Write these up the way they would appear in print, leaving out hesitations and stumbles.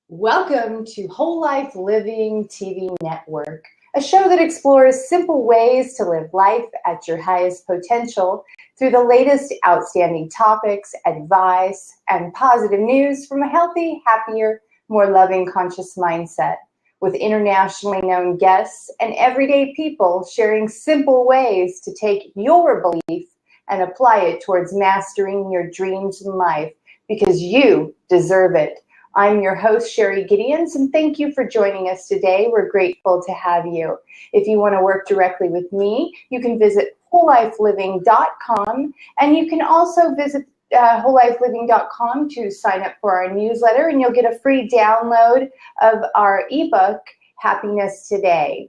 Welcome to Whole Life Living TV Network, a show that explores simple ways to live life at your highest potential through the latest outstanding topics, advice, and positive news from a healthy, happier, more loving, conscious mindset, with internationally known guests and everyday people sharing simple ways to take your belief and apply it towards mastering your dreams in life, because you deserve it. I'm your host, Sherry Gideons, and thank you for joining us today. We're grateful to have you. If you want to work directly with me, you can visit wholelifeliving.com, and you can also visit wholelifeliving.com to sign up for our newsletter, and you'll get a free download of our ebook, Happiness Today.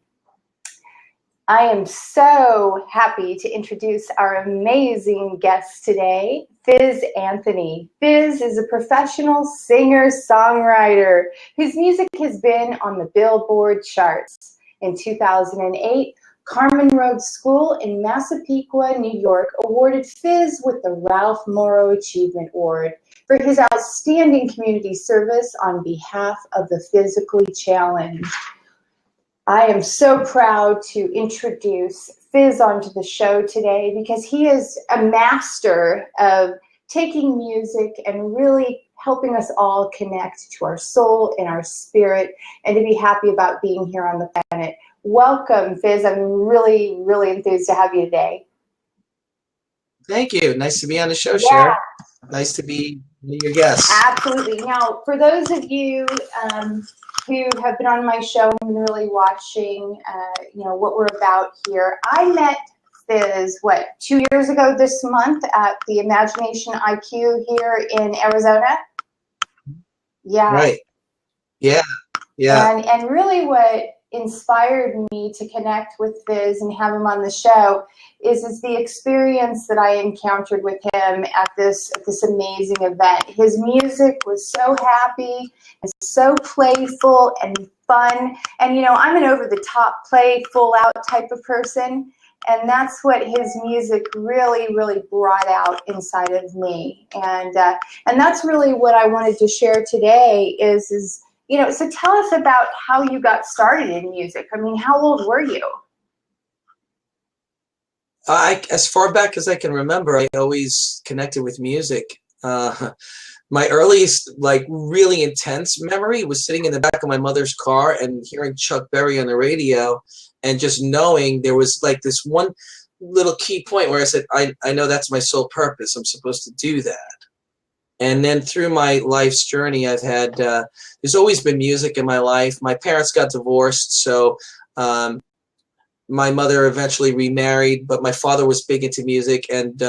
I am so happy to introduce our amazing guest today, Fiz Anthony. Fiz is a professional singer-songwriter whose music has been on the Billboard Charts. In 2008, Carmen Road School in Massapequa, New York, awarded Fiz with the Mauro Achievement Award for his outstanding community service on behalf of the physically challenged. I am so proud to introduce Fiz onto the show today because he is a master of taking music and really helping us all connect to our soul and our spirit and to be happy about being here on the planet. Welcome, Fiz. I'm really, really enthused to have you today. Thank you. Nice to be on the show, Cher. Nice to be your guest. Absolutely. Now, for those of you who have been on my show and been really watching, what we're about here, I met Fiz, 2 years ago this month at the Imagination IQ here in Arizona. Yeah. Right. Yeah. Yeah. And really what inspired me to connect with Fiz and have him on the show is the experience that I encountered with him at this amazing event. His music was so happy and so playful and fun. And I'm an over-the-top, play, full-out type of person. And that's what his music really, really brought out inside of me. And that's really what I wanted to share today is so tell us about how you got started in music. I mean, how old were you? As far back as I can remember, I always connected with music. My earliest, really intense memory was sitting in the back of my mother's car and hearing Chuck Berry on the radio and just knowing there was this one little key point where I said, I know that's my sole purpose. I'm supposed to do that. And then through my life's journey, I've had, there's always been music in my life. My parents got divorced, so my mother eventually remarried, but my father was big into music, and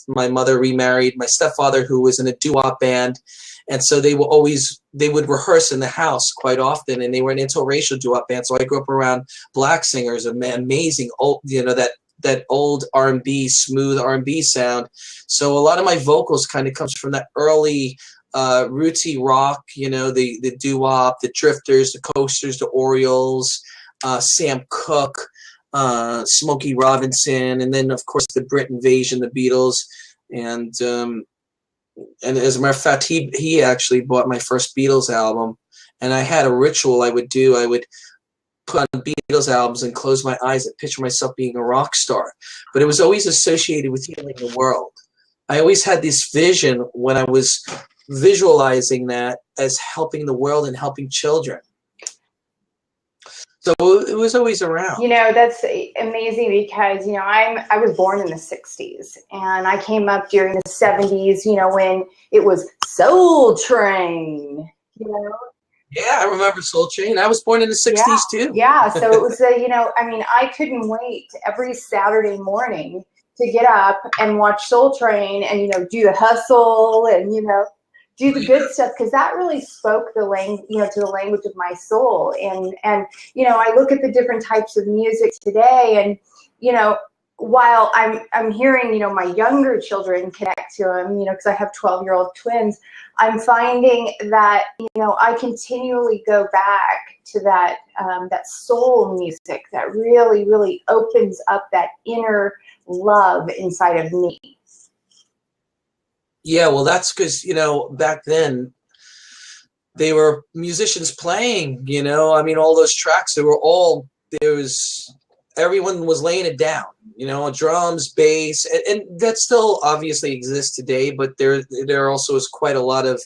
my mother remarried my stepfather, who was in a doo-wop band. And so they would rehearse in the house quite often, and they were an interracial doo-wop band. So I grew up around black singers, amazing old, that old R&B, smooth R&B sound. So a lot of my vocals kind of comes from that early rootsy rock, the doo-wop, the Drifters, the Coasters, the Orioles, Sam Cooke, Smokey Robinson, and then of course the Brit Invasion, the Beatles, and as a matter of fact, he actually bought my first Beatles album, and I had a ritual I would do. I would put on Beatles albums and close my eyes and picture myself being a rock star. But it was always associated with healing the world. I always had this vision when I was visualizing that as helping the world and helping children. So it was always around. That's amazing because, I was born in the 60s and I came up during the 70s, when it was Soul Train, Yeah, I remember Soul Train. I was born in the 60s too. Yeah, so it was, I couldn't wait every Saturday morning to get up and watch Soul Train and, do the hustle and, do the good stuff, because that really spoke the language, to the language of my soul. And I look at the different types of music today, and while I'm hearing my younger children connect to them, because I have 12-year-old twins, I'm finding that I continually go back to that that soul music that really, really opens up that inner love inside of me. Yeah, well, that's because back then they were musicians playing, you know, I mean, all those tracks, everyone was laying it down, you know, drums, bass, and that still obviously exists today, but there also is quite a lot of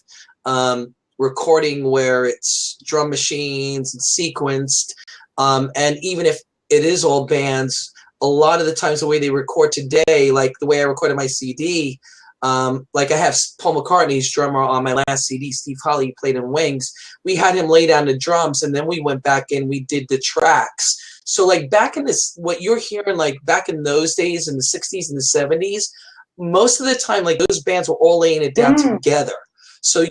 recording where it's drum machines and sequenced, and even if it is all bands, a lot of the times the way they record today, like the way I recorded my CD, like I have Paul McCartney's drummer on my last CD, Steve Holley, he played in Wings. We had him lay down the drums, and then we went back and we did the tracks. So like back in this, what you're hearing, like back in those days in the 60s and the 70s, most of the time, like those bands were all laying it down together. So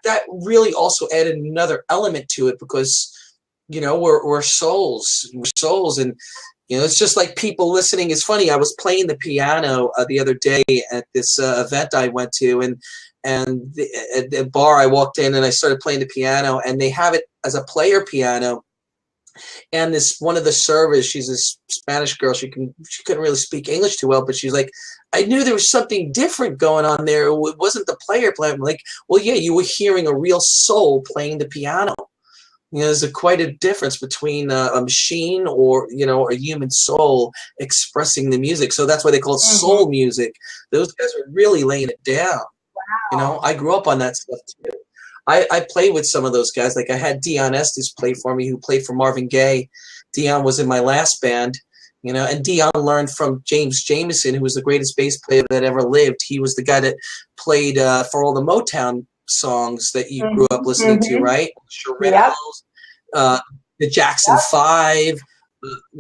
that really also added another element to it, because, you know, we're souls, and, you know, it's just like people listening. It's funny. I was playing the piano the other day at this event I went to, and at the bar I walked in and I started playing the piano, and they have it as a player piano. And this one of the servers, she's a Spanish girl. She couldn't really speak English too well, but she's like, I knew there was something different going on there. It wasn't the player playing. I'm like, well, yeah, you were hearing a real soul playing the piano. You know, there's quite a difference between a machine or, you know, a human soul expressing the music. So that's why they call it soul music. Those guys are really laying it down. Wow. You know, I grew up on that stuff too. I played with some of those guys. Like I had Dion Estes play for me, who played for Marvin Gaye. Dion was in my last band, you know, and Dion learned from James Jamerson, who was the greatest bass player that ever lived. He was the guy that played for all the Motown songs that you grew up listening to, right? Shirelles, the Jackson 5,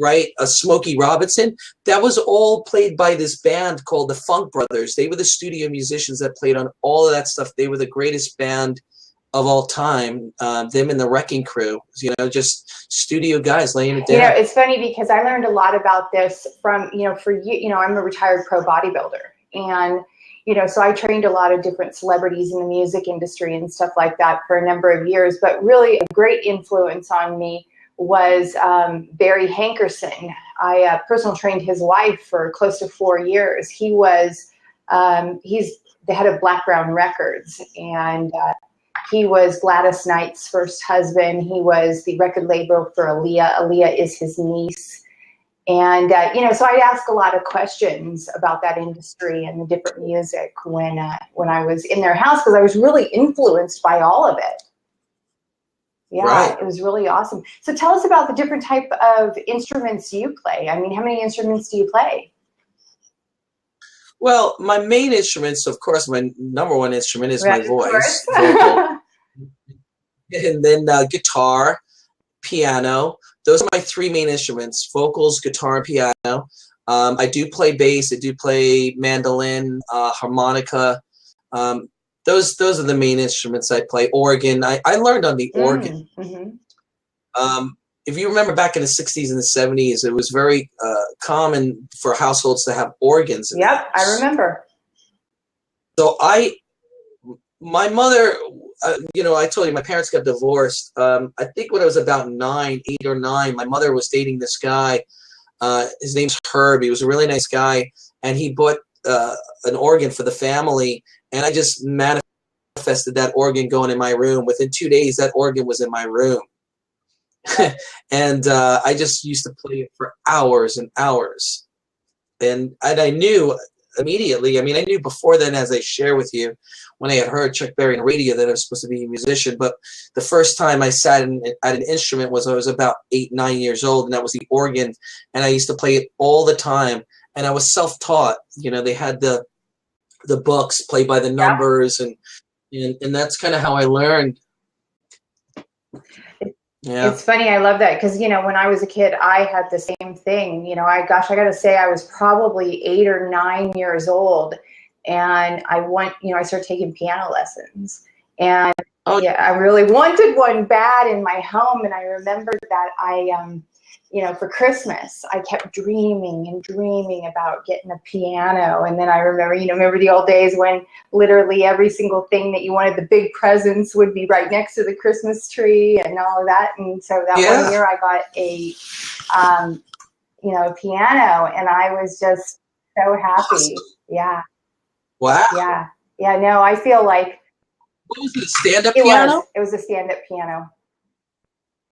right? Smokey Robinson. That was all played by this band called the Funk Brothers. They were the studio musicians that played on all of that stuff. They were the greatest band of all time. Them and the Wrecking Crew, you know, just studio guys laying it down. You know, it's funny because I learned a lot about this from, you know, I'm a retired pro bodybuilder, and, you know, so I trained a lot of different celebrities in the music industry and stuff like that for a number of years. But really a great influence on me was Barry Hankerson. I personal trained his wife for close to 4 years. He was, he's the head of Black Brown Records, and he was Gladys Knight's first husband. He was the record label for Aaliyah. Aaliyah is his niece. And, you know, so I'd ask a lot of questions about that industry and the different music when I was in their house, because I was really influenced by all of it. Yeah, right. It was really awesome. So tell us about the different type of instruments you play. I mean, how many instruments do you play? Well, my main instruments, of course, my number one instrument is my voice, and then guitar, piano. Those are my three main instruments: vocals, guitar, and piano. I do play bass. I do play mandolin, harmonica. Those are the main instruments I play. Organ. I learned on the organ. If you remember back in the 60s and the 70s, it was very common for households to have organs. Yep, I remember. So my mother, you know, I told you my parents got divorced. I think when I was about 8 or 9, my mother was dating this guy. His name's Herb. He was a really nice guy, and he bought an organ for the family, and I just manifested that organ going in my room. Within 2 days, that organ was in my room. And I just used to play it for hours and hours. And I knew immediately, I mean, I knew before then, as I share with you, when I had heard Chuck Berry on the radio, that I was supposed to be a musician. But the first time I sat at an instrument was I was about 8, 9 years old, and that was the organ. And I used to play it all the time. And I was self-taught. You know, they had the books, play by the numbers, and that's kind of how I learned. Yeah. It's funny. I love that because, you know, when I was a kid, I had the same thing. You know, I got to say I was probably 8 or 9 years old, and I started taking piano lessons. And yeah, I really wanted one bad in my home. And I remembered that you know, for Christmas, I kept dreaming and dreaming about getting a piano. And then I remember the old days when literally every single thing that you wanted, the big presents, would be right next to the Christmas tree and all of that. And so that one year I got a piano, and I was just so happy. Yeah. Wow. Yeah. Yeah. No, I feel like What was it, a stand-up It piano? was. It was a stand-up piano.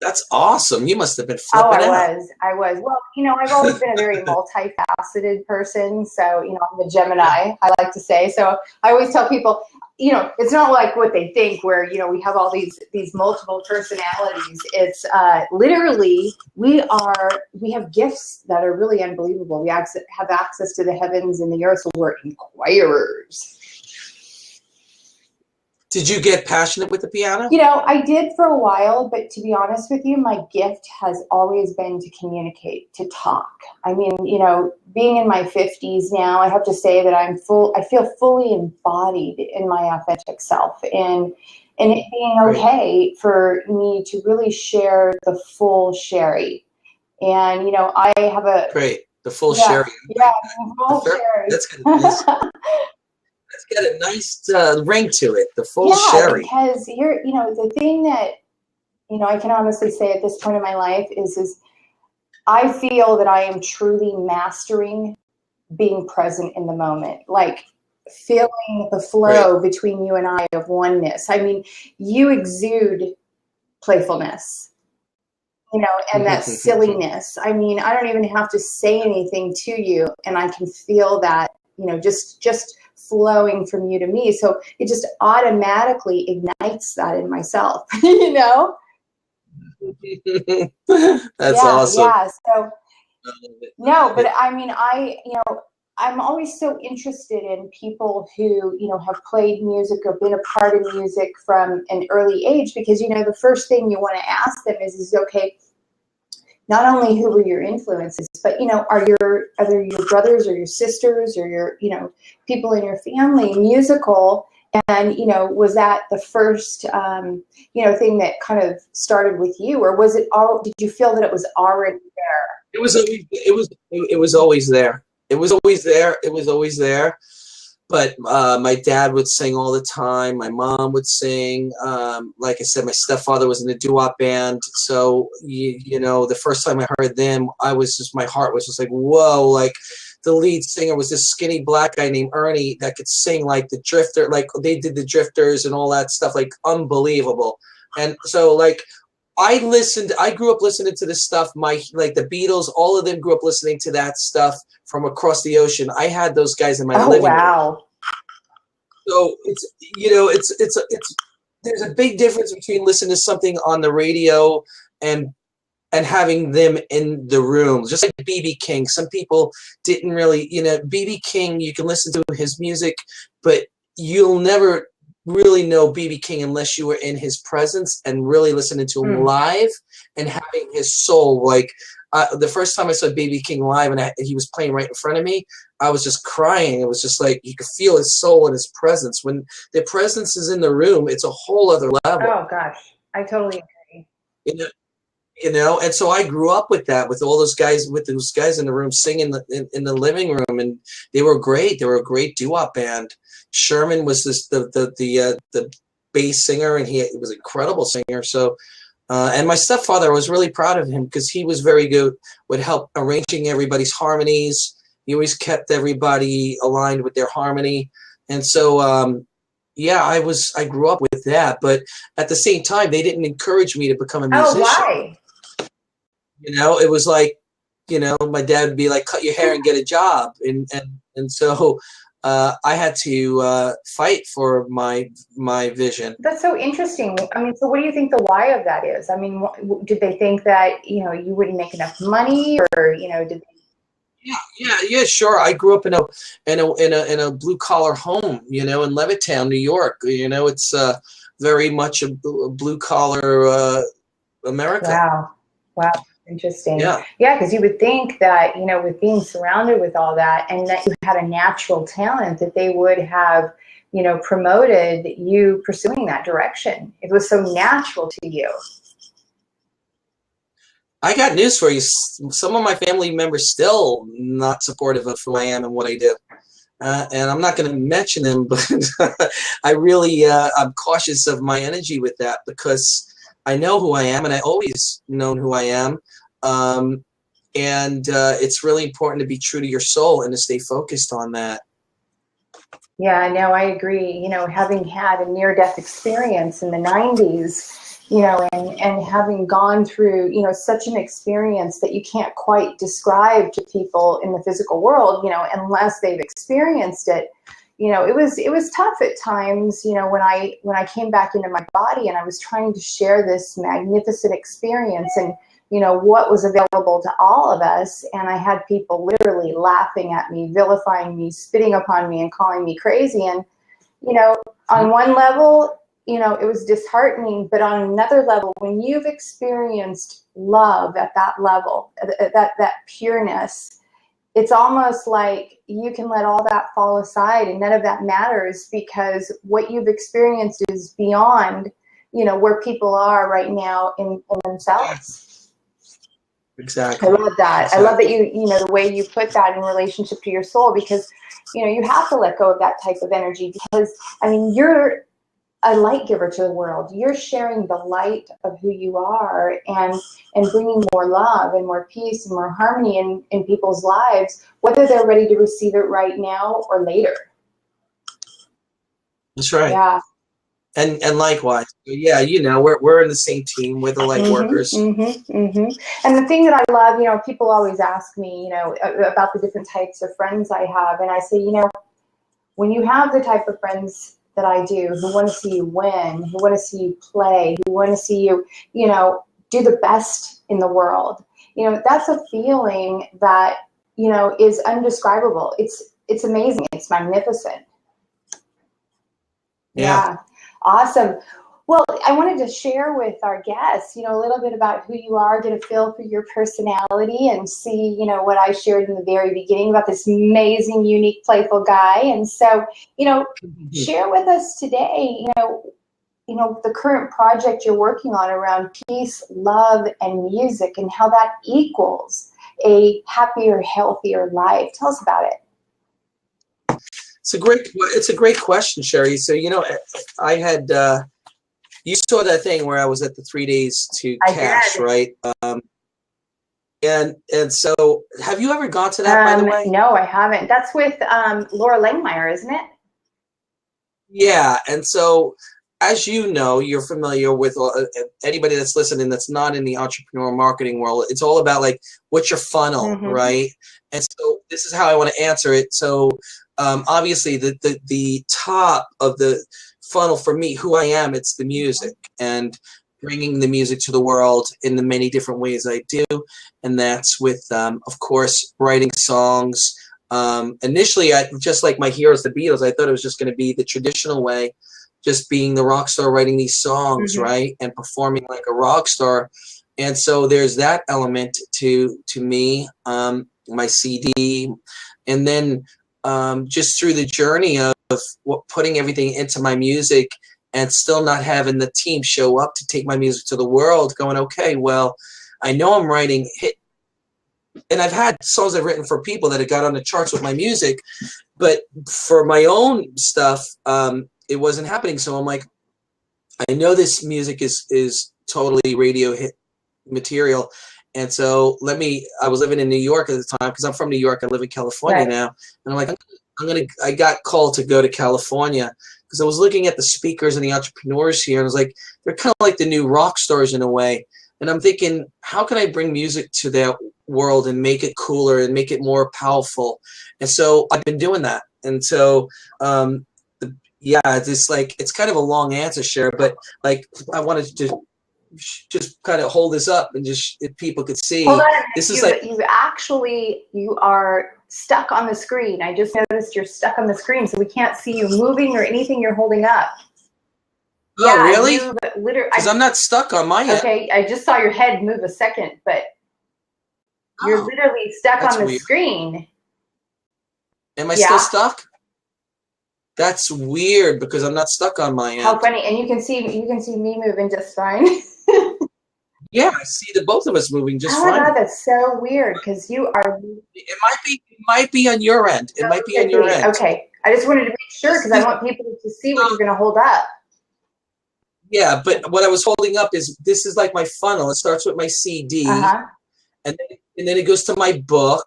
That's awesome. You must have been Oh, flipping out. I was. Well, you know, I've always been a very multifaceted person. So, you know, I'm a Gemini, I like to say. So I always tell people, you know, it's not like what they think where, you know, we have all these multiple personalities. It's literally, we have gifts that are really unbelievable. We have access to the heavens and the earth. So we're inquirers. Did you get passionate with the piano? You know, I did for a while, but to be honest with you, my gift has always been to communicate, to talk. I mean, you know, being in my 50s now, I have to say that I feel fully embodied in my authentic self, and it being okay for me to really share the full Sherry. And, you know, I have the full Sherry. Yeah, the full Sherry. That's good. Nice. It's got a nice ring to it, the full Sherry. Because here, you know, the thing that, you know, I can honestly say at this point in my life is I feel that I am truly mastering being present in the moment, like feeling the flow between you and I of oneness. I mean, you exude playfulness, you know, and that silliness. I mean, I don't even have to say anything to you, and I can feel that, you know, just flowing from you to me. So it just automatically ignites that in myself, you know? That's awesome. Yeah. So no, but I mean, you know, I'm always so interested in people who, you know, have played music or been a part of music from an early age, because, you know, the first thing you want to ask them is okay, not only who were your influences, but, you know, are there your brothers or your sisters or your, you know, people in your family musical? And, you know, was that the first, you know, thing that kind of started with you, or was it all? Did you feel that it was already there? It was always there. It was always there. It was always there. But my dad would sing all the time. My mom would sing. Like I said, my stepfather was in a doo-wop band. So, you know, the first time I heard them, my heart was just like, whoa. Like, the lead singer was this skinny black guy named Ernie that could sing like the Drifter. Like, they did the Drifters and all that stuff. Like, unbelievable. And so, like, I grew up listening to this stuff. Like the Beatles, all of them grew up listening to that stuff from across the ocean. I had those guys in my living room. So it's, you know, it's there's a big difference between listening to something on the radio and having them in the room. Just like B.B. King. Some people didn't really, you know, B.B. King, you can listen to his music, but you'll never really know B.B. King unless you were in his presence and really listening to him live and having his soul. Like, the first time I saw B.B. King live and he was playing right in front of me, I was just crying. It was just like you could feel his soul and his presence. When the presence is in the room, it's a whole other level. Oh gosh, I totally agree. You know, and so I grew up with that, with all those guys, in the room singing in the living room, and they were great. They were a great doo-wop band. Sherman was the bass singer, and he was an incredible singer. So, and my stepfather, I was really proud of him because he was very good, would help arranging everybody's harmonies. He always kept everybody aligned with their harmony. And so, yeah, I grew up with that. But at the same time, they didn't encourage me to become a musician. Oh, why? You know, it was like, you know, my dad would be like, cut your hair and get a job. And so I had to fight for my vision. That's so interesting. I mean, so what do you think the why of that is? I mean, did they think that, you know, you wouldn't make enough money, or, you know, did they? Yeah, sure. I grew up in a blue collar home, you know, in Levittown, New York. You know, it's very much a blue collar America. Wow. Interesting. Yeah, because you would think that, you know, with being surrounded with all that and that you had a natural talent, that they would have, you know, promoted you pursuing that direction. It was so natural to you. I got news for you. Some of my family members still not supportive of who I am and what I do. And I'm not going to mention them, but I really, I'm cautious of my energy with that because I know who I am, and I always known who I am. And it's really important to be true to your soul and to stay focused on that. Yeah, no, I agree. You know, having had a near-death experience in the 90s, you know, and having gone through, you know, such an experience that you can't quite describe to people in the physical world, you know, unless they've experienced it. You know, it was tough at times, you know, when I came back into my body and I was trying to share this magnificent experience and, you know, what was available to all of us. And I had people literally laughing at me, vilifying me, spitting upon me and calling me crazy. And, you know, on one level, you know, it was disheartening, but on another level, when you've experienced love at that level, that pureness, it's almost like you can let all that fall aside and none of that matters, because what you've experienced is beyond, you know, where people are right now in themselves. Exactly. I love that. Exactly. I love that you know, the way you put that in relationship to your soul, because, you know, you have to let go of that type of energy, because, I mean, you're a light giver to the world. You're sharing the light of who you are and bringing more love and more peace and more harmony in people's lives, whether they're ready to receive it right now or later. That's right. Yeah. And likewise, yeah, you know, we're in the same team. We're the light workers. And the thing that I love, you know, people always ask me, you know, about the different types of friends I have, and I say, you know, when you have the type of friends that I do, who want to see you win, who want to see you play, who want to see you, you know, do the best in the world, you know, that's a feeling that, you know, is undescribable. It's amazing. It's magnificent. Yeah. Awesome. Well, I wanted to share with our guests, you know, a little bit about who you are, get a feel for your personality, and see, you know, what I shared in the very beginning about this amazing, unique, playful guy. And so, you know, share with us today, you know, the current project you're working on around peace, love, and music, and how that equals a happier, healthier life. Tell us about it. It's a great question, Sherry. So, you know, I had, you saw that thing where I was at the 3 days to cash, right? And so, have you ever gone to that, by the way? No, I haven't. That's with Laura Langmeyer, isn't it? Yeah, and so, as you know, you're familiar with anybody that's listening that's not in the entrepreneur marketing world. It's all about, like, what's your funnel, right? And so this is how I want to answer it. So obviously the top of the funnel for me, who I am, it's the music and bringing the music to the world in the many different ways I do. And that's with, of course, writing songs. Initially, just like my heroes, the Beatles, I thought it was just going to be the traditional way, just being the rock star, writing these songs, right, and performing like a rock star. And so there's that element to me, my CD, and then just through the journey of putting everything into my music and still not having the team show up to take my music to the world, going, okay, well, I know I'm writing hit, and I've had songs I've written for people that have got on the charts with my music, but for my own stuff, it wasn't happening. So I'm like, I know this music is totally radio hit material. And so I was living in New York at the time, because I'm from New York. I live in California now. And I'm like, I got called to go to California because I was looking at the speakers and the entrepreneurs here. And I was like, they're kind of like the new rock stars in a way. And I'm thinking, how can I bring music to that world and make it cooler and make it more powerful? And so I've been doing that. And so, yeah, it's like, it's kind of a long answer, Cher, but like, I wanted to just kind of hold this up and just, if people could see. Hold on, this is like, you are stuck on the screen. I just noticed you're stuck on the screen, so we can't see you moving or anything you're holding up. Oh, yeah, really? Because I'm not stuck on my end. Okay, I just saw your head move a second, but you're literally stuck on the screen. Am I still stuck? That's weird, because I'm not stuck on my end. How funny! And you can see me moving just fine. Yeah, I see the both of us moving just fine. Oh my God, that's so weird, because you are. It might be on your end. It might be on your end. Okay, I just wanted to make sure, because I want people to see what you're going to hold up. Yeah, but what I was holding up is, this is like my funnel. It starts with my CD, and then it goes to my book,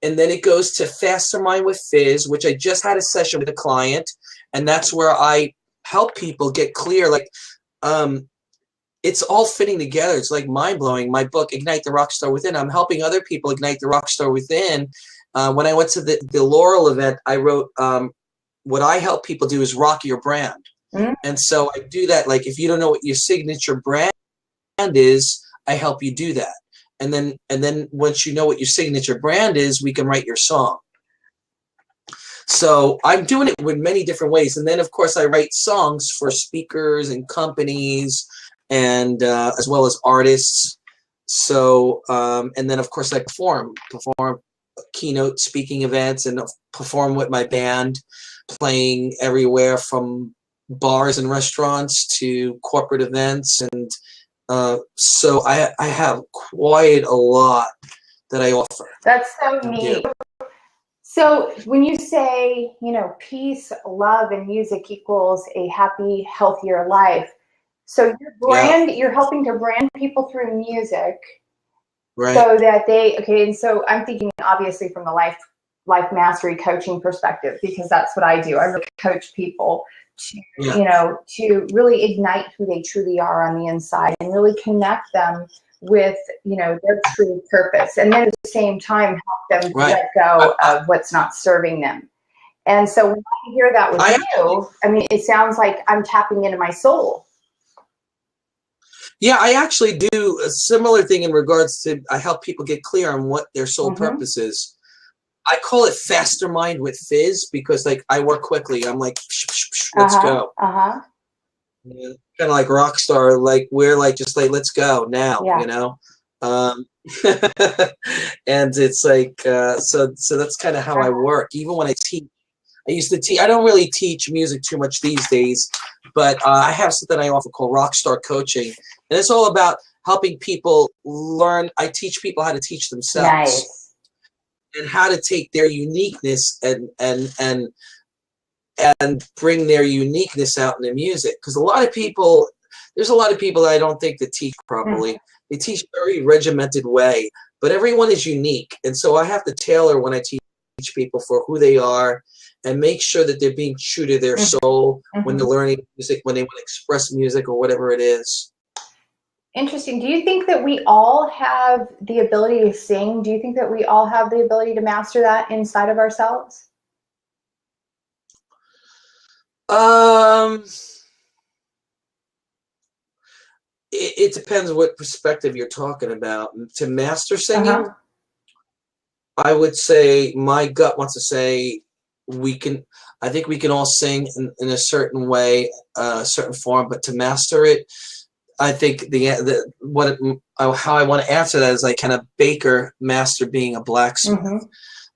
and then it goes to Fastermind with Fiz, which I just had a session with a client, and that's where I help people get clear. Like, it's all fitting together. It's like mind-blowing. My book, Ignite the Rockstar Within, I'm helping other people ignite the rockstar within. When I went to the Laurel event, I wrote, what I help people do is rock your brand. And so I do that. Like, if you don't know what your signature brand is, I help you do that. And then once you know what your signature brand is, we can write your song. So I'm doing it with many different ways. And then, of course, I write songs for speakers and companies, and as well as artists. So, and then, of course, I perform keynote speaking events and perform with my band, playing everywhere from bars and restaurants to corporate events. And so I have quite a lot that I offer. That's so neat. So when you say, you know, peace, love, and music equals a happy, healthier life, so your brand, you're helping to brand people through music, right? So that they, okay, and so I'm thinking obviously from the life mastery coaching perspective, because that's what I do. I really coach people to, you know, to really ignite who they truly are on the inside and really connect them with, you know, their true purpose, and then at the same time help them let go of what's not serving them. And so when I hear that with you, I mean, it sounds like I'm tapping into my soul. Yeah, I actually do a similar thing in regards to, I help people get clear on what their sole purpose is. I call it Fastermind with Fiz because, like, I work quickly. I'm like, let's go. Yeah, kind of like Rockstar, like we're like, just like, let's go now, you know? And it's like, so that's kind of how I work. Even when I teach, I used to teach, I don't really teach music too much these days, but I have something I offer called Rockstar Coaching. And it's all about helping people learn. I teach people how to teach themselves and how to take their uniqueness and bring their uniqueness out in the music. Because there's a lot of people that I don't think that teach properly. They teach a very regimented way, but everyone is unique. And so I have to tailor when I teach people for who they are and make sure that they're being true to their soul when they're learning music, when they want to express music or whatever it is. Interesting. Do you think that we all have the ability to sing? Do you think that we all have the ability to master that inside of ourselves? It depends what perspective you're talking about. To master singing, I would say my gut wants to say I think we can all sing in a certain way, a certain form, but to master it, I think how I want to answer that is like, kind of baker master being a blacksmith.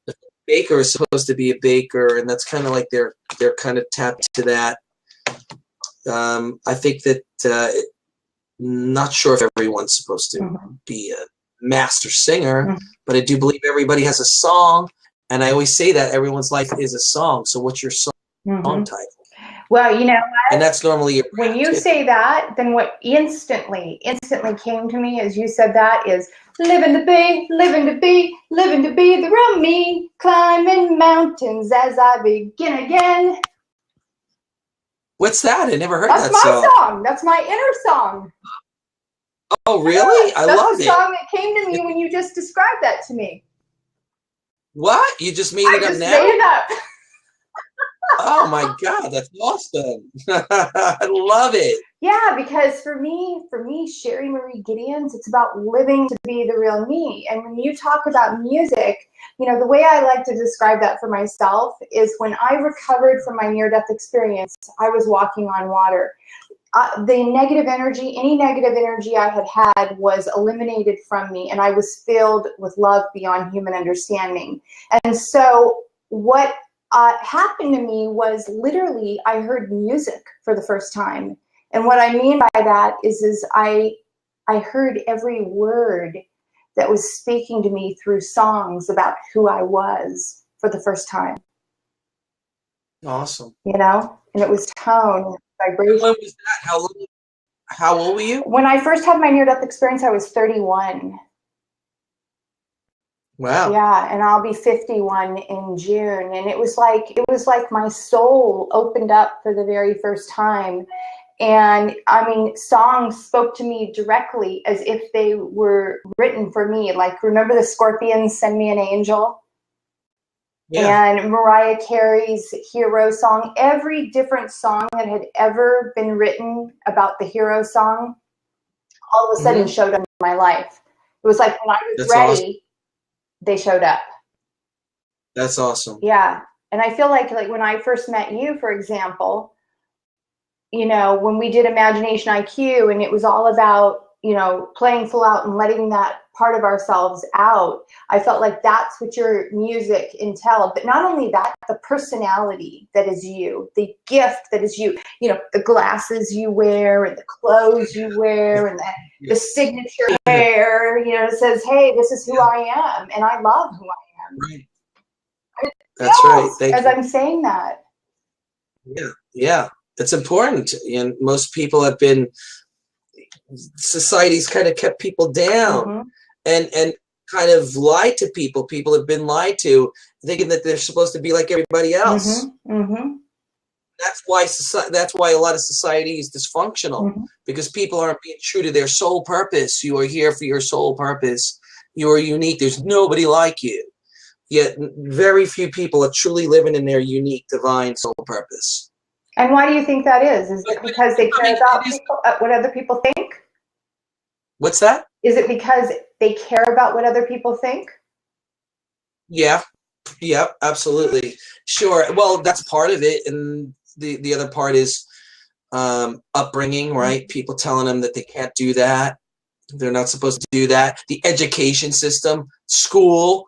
The baker is supposed to be a baker, and that's kind of like they're kind of tapped to that. I think that not sure if everyone's supposed to be a master singer, but I do believe everybody has a song, and I always say that everyone's life is a song. So what's your song title? Well, you know what? And that's normally when you say that, then what instantly came to me as you said that is living to be the real me, climbing mountains as I begin again. What's that? I never heard that song. That's my song. That's my inner song. Oh, really? I love it. That's the song that came to me when you just described that to me. What? You just made it up now? I just made it up. Oh my God, that's awesome. I love it. Yeah, because for me, Sherry Marie Gideons, it's about living to be the real me. And when you talk about music, you know, the way I like to describe that for myself is when I recovered from my near-death experience, I was walking on water. The negative energy, any negative energy I had was eliminated from me, and I was filled with love beyond human understanding. And so what happened to me was literally I heard music for the first time. And what I mean by that is I heard every word that was speaking to me through songs about who I was for the first time. Awesome. You know, and it was tone, vibration. When was that? How old were you? When I first had my near-death experience, I was 31. Wow. Yeah, and I'll be 51 in June, and it was like my soul opened up for the very first time. And I mean, songs spoke to me directly as if they were written for me. Like, remember the Scorpions' Send Me an Angel? Yeah. And Mariah Carey's Hero song. Every different song that had ever been written about the hero song, all of a sudden showed up in my life. It was like when I was That's ready, awesome. they showed up. That's awesome. Yeah. And I feel like when I first met you, for example, you know, when we did Imagination IQ and it was all about, you know, playing full out and letting that part of ourselves out, I felt like that's what your music entailed. But not only that, the personality that is you, the gift that is you, you know, the glasses you wear and the clothes you wear and the signature hair, you know, it says, hey, this is who I am. And I love who I am. Right. That's right. Thank as you. I'm saying that. Yeah. Yeah. It's important. And most people have been, society's kind of kept people down and kind of lied to people. People have been lied to, thinking that they're supposed to be like everybody else. That's why a lot of society is dysfunctional, because people aren't being true to their soul purpose. You are here for your soul purpose. You are unique. There's nobody like you. Yet very few people are truly living in their unique, divine soul purpose. And why do you think that is? Is it because they care about what other people think? What's that? Is it because they care about what other people think? Yeah. Yeah, absolutely. Sure. Well, that's part of it. And the other part is upbringing, right? People telling them that they can't do that. They're not supposed to do that. The education system, school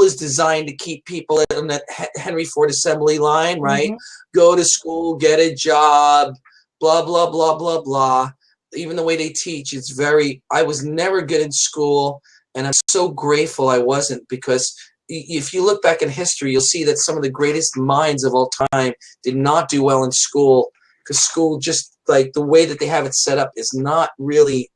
is designed to keep people on that Henry Ford assembly line, right? Go to school, get a job, blah, blah, blah, blah, blah. Even the way they teach, it's very, I was never good in school, and I'm so grateful I wasn't, because if you look back in history, you'll see that some of the greatest minds of all time did not do well in school, because school, just like the way that they have it set up, is not really,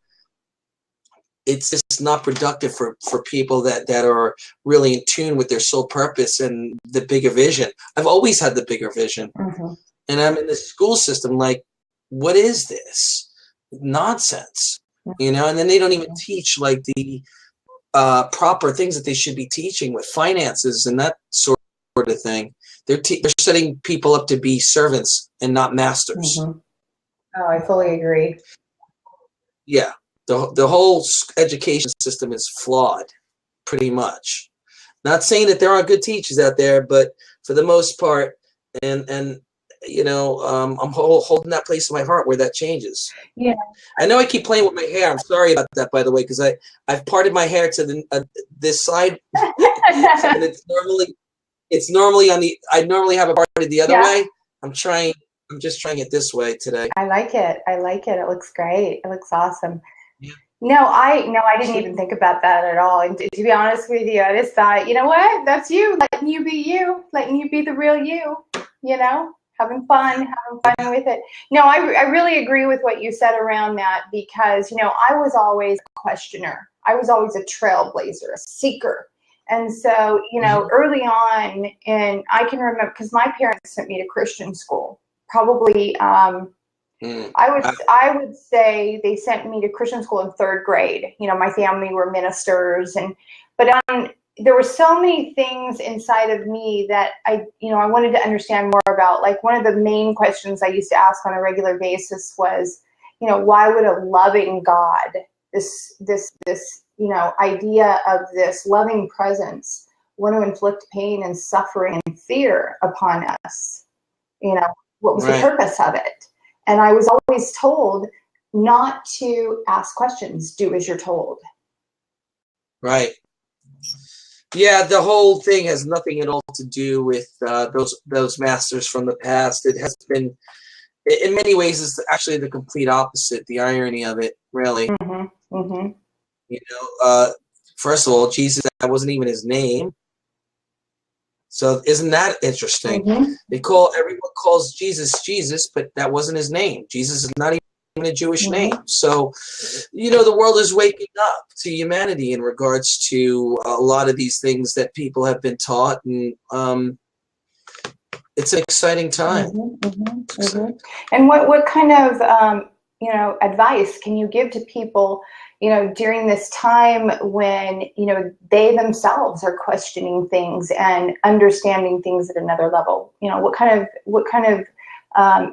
it's just not productive for people that are really in tune with their soul purpose and the bigger vision. I've always had the bigger vision. And I'm in the school system like, what is this nonsense? You know, and then they don't even teach like the proper things that they should be teaching with finances and that sort of thing. They're setting people up to be servants and not masters. Oh, I fully agree. Yeah. The whole education system is flawed, pretty much. Not saying that there aren't good teachers out there, but for the most part, and you know, I'm holding that place in my heart where that changes. Yeah. I know I keep playing with my hair. I'm sorry about that, by the way, because I've parted my hair to this side, and it's normally on the. I normally have it parted the other way. I'm just trying it this way today. I like it. I like it. It looks great. It looks awesome. No, I didn't even think about that at all. And to be honest with you, I just thought, you know what? That's you, letting you be you, letting you be the real you, you know, having fun with it. No, I really agree with what you said around that, because, you know, I was always a questioner. I was always a trailblazer, a seeker. And so, you know, early on, and I can remember, because my parents sent me to Christian school, probably, I would say they sent me to Christian school in 3rd grade. You know, my family were ministers, but there were so many things inside of me that I wanted to understand more about. Like, one of the main questions I used to ask on a regular basis was, you know, why would a loving God, this you know, idea of this loving presence, want to inflict pain and suffering and fear upon us? You know, what was the purpose of it? And I was always told not to ask questions, do as you're told. Right. Yeah, the whole thing has nothing at all to do with those masters from the past. It has been, in many ways, it's actually the complete opposite, the irony of it, really. You know, first of all, Jesus, that wasn't even his name. So isn't that interesting? Everyone calls Jesus, Jesus, but that wasn't his name. Jesus is not a Jewish name. So, you know, the world is waking up to humanity in regards to a lot of these things that people have been taught, and it's an exciting time. And what kind of you know, advice can you give to people, you know, during this time when, you know, they themselves are questioning things and understanding things at another level? You know, what kind of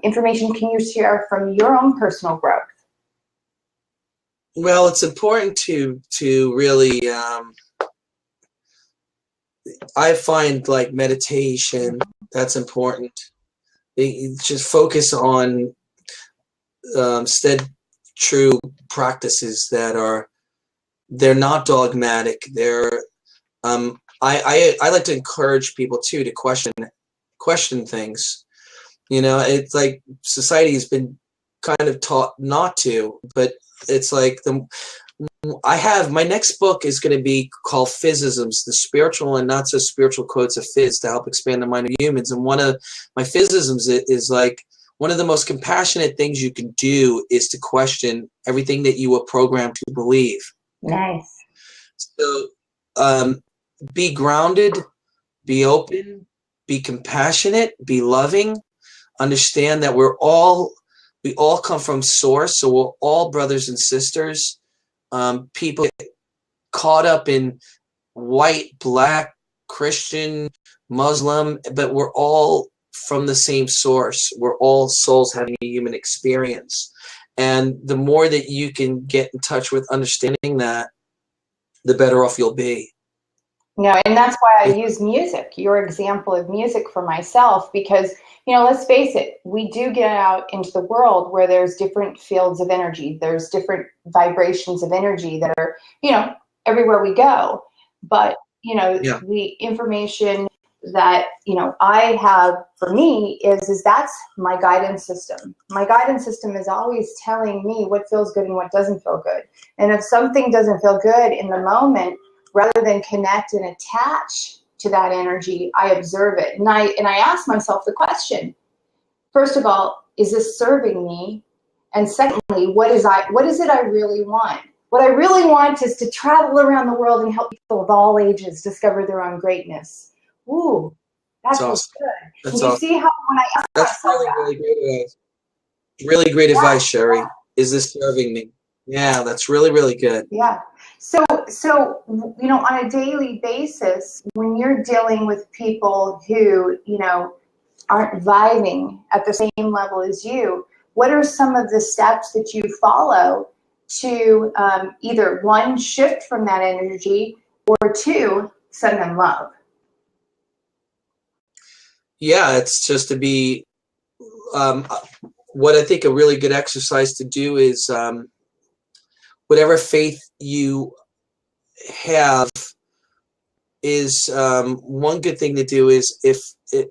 information can you share from your own personal growth? Well, it's important to really, I find like meditation, that's important. Just focus on true practices that they're not dogmatic. They're I like to encourage people too to question things. You know, it's like society has been kind of taught not to, but it's like my next book is going to be called Fizisms, the spiritual and not so spiritual quotes of Fiz to help expand the mind of humans. And one of my Fizisms is like, one of the most compassionate things you can do is to question everything that you were programmed to believe. Nice. So be grounded, be open, be compassionate, be loving. Understand that we all come from source, so we're all brothers and sisters. People get caught up in white, black, Christian, Muslim, but we're all from the same source. We're all souls having a human experience. And the more that you can get in touch with understanding that, the better off you'll be. No, and that's why I use music, your example of music for myself, because, you know, let's face it, we do get out into the world where there's different fields of energy. There's different vibrations of energy that are, you know, everywhere we go. But, you know, the information that, you know, I have for me is that's my guidance system. My guidance system is always telling me what feels good and what doesn't feel good. And if something doesn't feel good in the moment, rather than connect and attach to that energy, I observe it. And I ask myself the question, first of all, is this serving me? And secondly, what is it I really want? What I really want is to travel around the world and help people of all ages discover their own greatness. Ooh, that feels awesome. good. That's and you see how when I ask myself really great advice. Really great advice, Sherry. Is this serving me? Yeah, that's really, really good. Yeah. So, you know, on a daily basis, when you're dealing with people who, you know, aren't vibing at the same level as you, what are some of the steps that you follow to either one, shift from that energy, or two, send them love? Yeah, it's just to be, what I think a really good exercise to do is whatever faith you have is one good thing to do is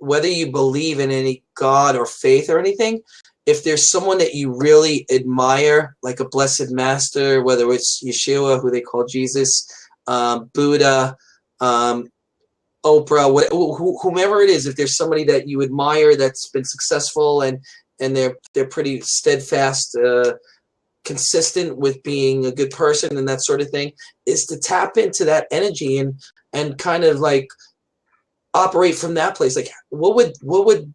whether you believe in any God or faith or anything, if there's someone that you really admire, like a blessed master, whether it's Yeshua, who they call Jesus, Buddha, Oprah, whomever it is, if there's somebody that you admire that's been successful and they're pretty steadfast, consistent with being a good person and that sort of thing, is to tap into that energy and kind of like operate from that place. Like, what would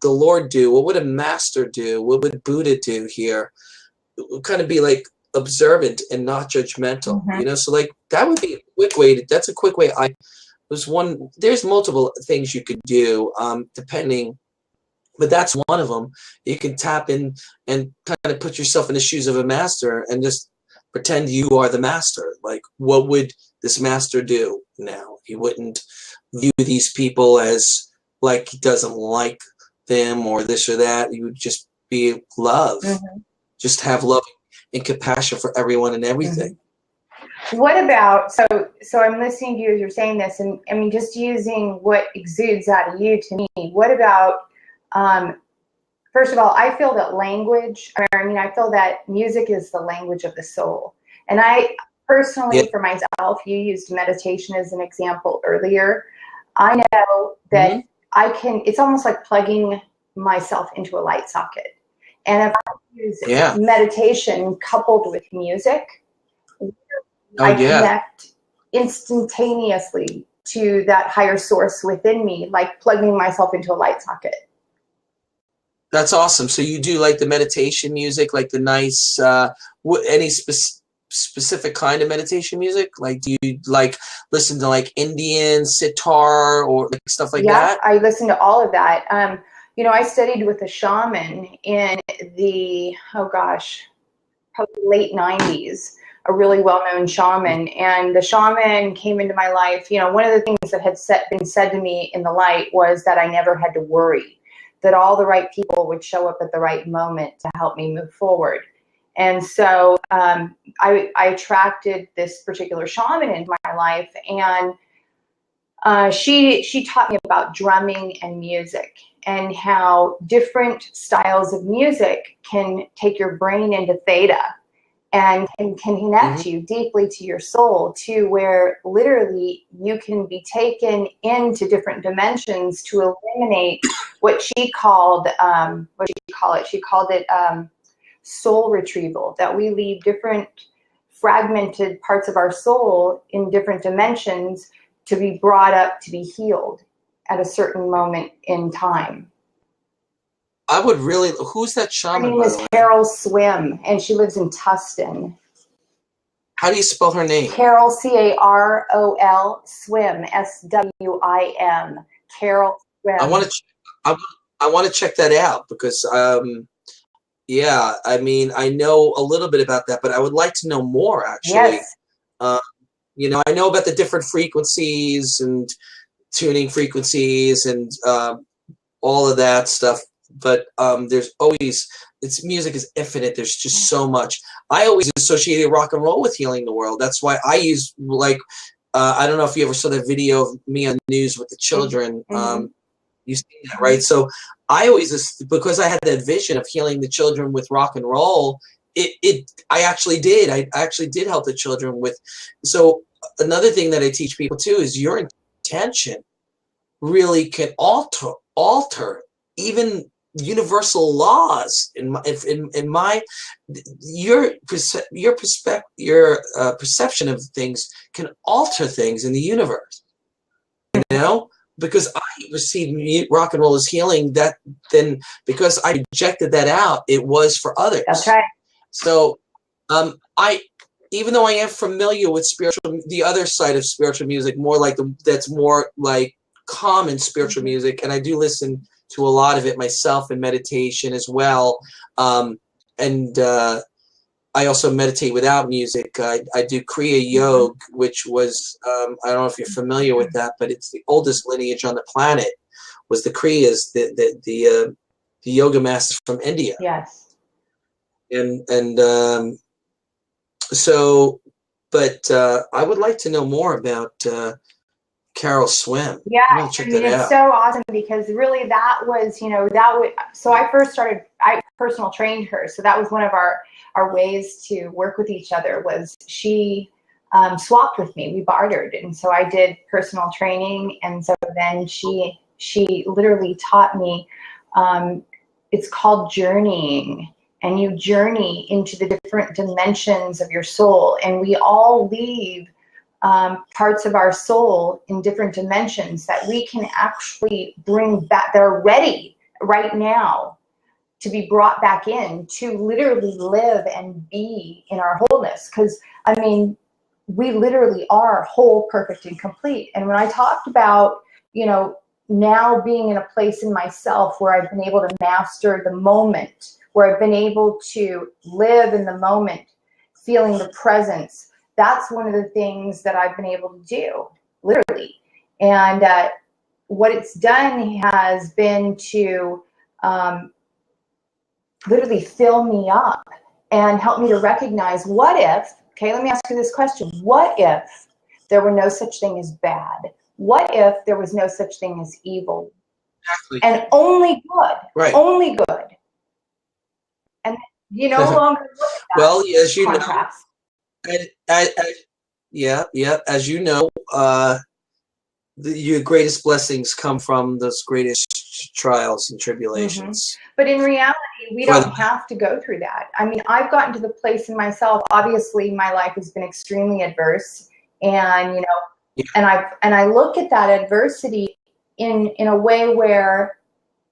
the Lord do? What would a master do? What would Buddha do here? Kind of be like observant and not judgmental, you know? So like that would be a quick way that's a quick way. There's multiple things you could do, depending, but that's one of them. You can tap in and kind of put yourself in the shoes of a master and just pretend you are the master. Like, what would this master do now? He wouldn't view these people as like he doesn't like them or this or that. You would just be love. Just have love and compassion for everyone and everything. What about, so I'm listening to you as you're saying this, and I mean, just using what exudes out of you to me, what about, first of all, I feel that I feel that music is the language of the soul. And I personally, for myself, you used meditation as an example earlier. I know that it's almost like plugging myself into a light socket. And if I'm use Yeah. meditation coupled with music, I connect instantaneously to that higher source within me, like plugging myself into a light socket. That's awesome. So you do like the meditation music, like the nice, any specific kind of meditation music? Like, do you like listen to like Indian sitar or like stuff like that? Yeah, I listen to all of that. You know, I studied with a shaman in the, oh gosh, probably late 90s, a really well-known shaman. And the shaman came into my life. You know, one of the things that had been said to me in the light was that I never had to worry, that all the right people would show up at the right moment to help me move forward. And so I attracted this particular shaman into my life, and she taught me about drumming and music, and how different styles of music can take your brain into theta and can connect you deeply to your soul, to where literally you can be taken into different dimensions to eliminate what she called, she called it soul retrieval, that we leave different fragmented parts of our soul in different dimensions to be brought up to be healed at a certain moment in time. I would really, who's that shaman? Her name is Carol Swim, and she lives in Tustin. How do you spell her name? Carol, C-A-R-O-L, Swim, S-W-I-M, Carol Swim. I want to check that out because, yeah, I mean, I know a little bit about that, but I would like to know more, actually. Yes. You know, I know about the different frequencies and tuning frequencies and all of that stuff, but there's always, music is infinite. There's just so much. I always associated rock and roll with healing the world. That's why I use, like, I don't know if you ever saw that video of me on the news with the children. You see that, right? So I always, because I had that vision of healing the children with rock and roll, I actually did. I actually did help the children with. So another thing that I teach people too is your intention really can alter even universal laws. Your perception of things can alter things in the universe. You know, because I received rock and roll as healing, that then because I rejected that out, it was for others. That's right. So, even though I am familiar with the other side of spiritual music, more like that's more like common spiritual music, and I do listen to a lot of it myself in meditation as well. I also meditate without music. I do Kriya Yoga, which was, I don't know if you're familiar with that, but it's the oldest lineage on the planet, was the Kriyas, the yoga masters from India. Yes. So, but I would like to know more about Carol Swim. Yeah, check that out. It's so awesome because really that was, you know, so I personal trained her. So that was one of our ways to work with each other, was she swapped with me. We bartered. And so I did personal training. And so then she literally taught me, it's called journeying. And you journey into the different dimensions of your soul. And we all leave parts of our soul in different dimensions that we can actually bring back, that are ready right now to be brought back in, to literally live and be in our wholeness. Because, I mean, we literally are whole, perfect, and complete. And when I talked about, you know, now being in a place in myself where I've been able to master the moment, where I've been able to live in the moment, feeling the presence, that's one of the things that I've been able to do, literally. And what it's done has been to literally fill me up and help me to recognize, what if, okay, let me ask you this question. What if there were no such thing as bad? What if there was no such thing as evil? Exactly. And only good, right. Only good. And you no longer look at that. Well, as you contrast. know, as you know, your greatest blessings come from those greatest trials and tribulations. But in reality, we don't have to go through that. I mean, I've gotten to the place in myself, obviously my life has been extremely adverse, and, you know, and I look at that adversity in a way where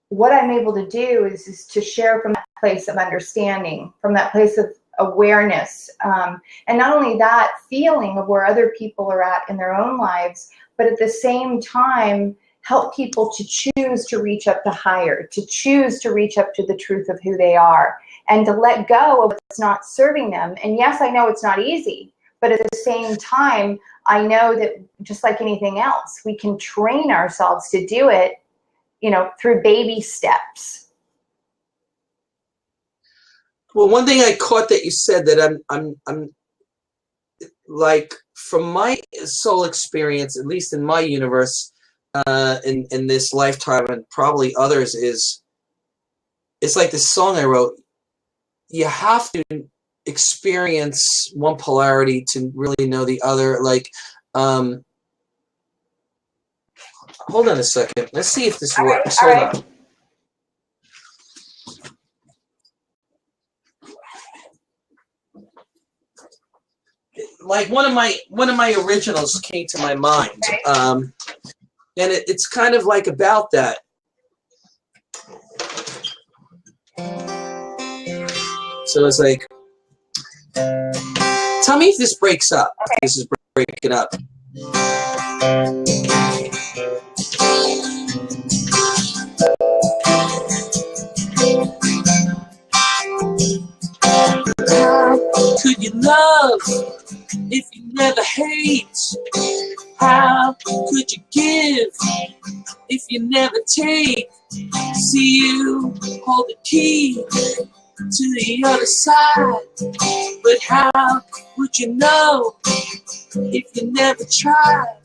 what I'm able to do is to share from that place of understanding, from that place of awareness. And not only that, feeling of where other people are at in their own lives, but at the same time, help people to choose to reach up to higher, to choose to reach up to the truth of who they are, and to let go of what's not serving them. And yes, I know it's not easy, but at the same time, I know that just like anything else, we can train ourselves to do it, you know, through baby steps. Well, one thing I caught that you said that I'm like, from my soul experience, at least in my universe, in this lifetime and probably others, is it's like this song I wrote. You have to experience one polarity to really know the other. Like, hold on a second. Let's see if this works. Hold on. Like one of my originals came to my mind, and it's kind of like about that. So it's like, tell me if this breaks up. Okay. This is breaking up. How could you love if you never hate? How could you give if you never take? See, you hold the key to the other side, but how would you know if you never tried?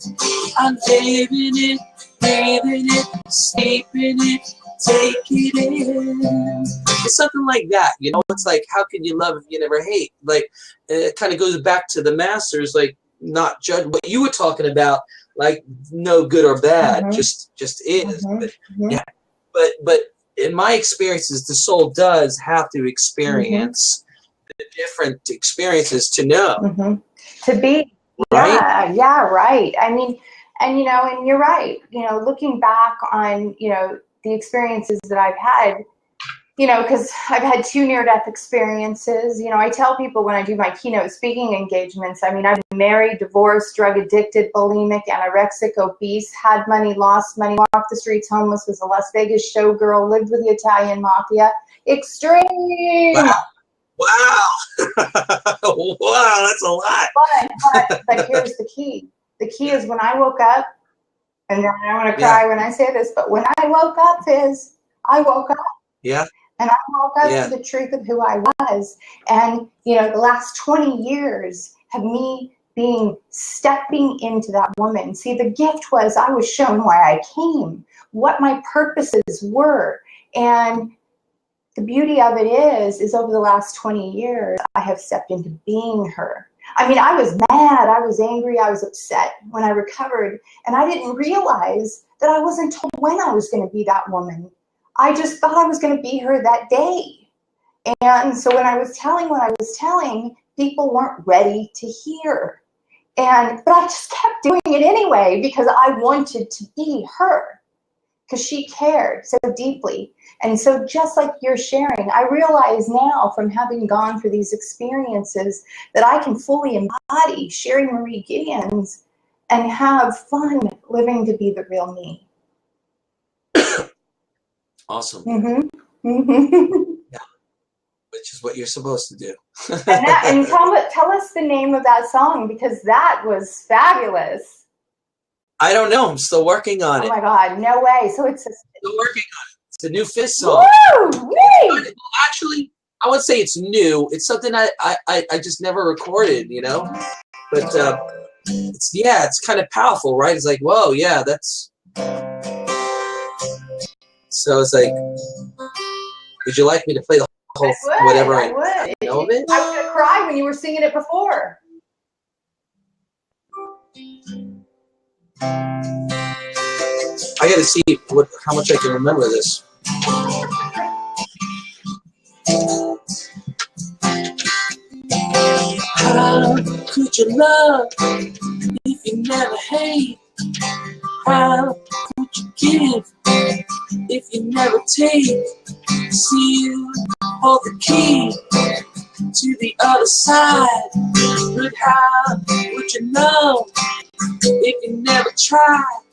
I'm living it, breathing it, sleeping it, take it in. It's something like that, you know. It's like, how can you love if you never hate? Like, it kind of goes back to the masters, like, not judge what you were talking about, like, no good or bad, just is. But, yeah, but in my experiences, the soul does have to experience the different experiences to know. To be, right? Yeah, right. I mean, and, you know, and you're right. You know, looking back on, you know, the experiences that I've had, you know, because I've had 2 near-death experiences. You know, I tell people when I do my keynote speaking engagements, I mean, I've been married, divorced, drug-addicted, bulimic, anorexic, obese, had money, lost money, walked the streets homeless, was a Las Vegas showgirl, lived with the Italian mafia. Extreme! Wow. Wow, that's a lot. But here's the key. The key is when I woke up, and I don't want to cry when I say this, but when I woke up, Fiz, I woke up. Yeah. And I woke up to the truth of who I was. And, you know, the last 20 years have me stepping into that woman. See, the gift was I was shown why I came, what my purposes were. And the beauty of it is over the last 20 years, I have stepped into being her. I mean, I was mad, I was angry, I was upset when I recovered. And I didn't realize that I wasn't told when I was going to be that woman. I just thought I was going to be her that day. And so when I was telling what I was telling, people weren't ready to hear. But I just kept doing it anyway because I wanted to be her, because she cared so deeply. And so just like you're sharing, I realize now from having gone through these experiences that I can fully embody Sherry Marie Gideons and have fun living to be the real me. Awesome. Yeah. Which is what you're supposed to do. and tell us the name of that song, because that was fabulous. I don't know. I'm still working on it. Oh my God, no way. So it's still working on it. It's a new Fiz song. Woo! Well, actually, I would say it's new. It's something I just never recorded, you know. But it's kind of powerful, right? It's like, whoa, yeah, that's. So it's like, would you like me to play the whole whatever I would. know of it? I was gonna cry when you were singing it before. I gotta see how much I can remember this. How could you love if you never hate? How could you give if you never take? See, you hold the key to the other side. But how would you know if you never tried?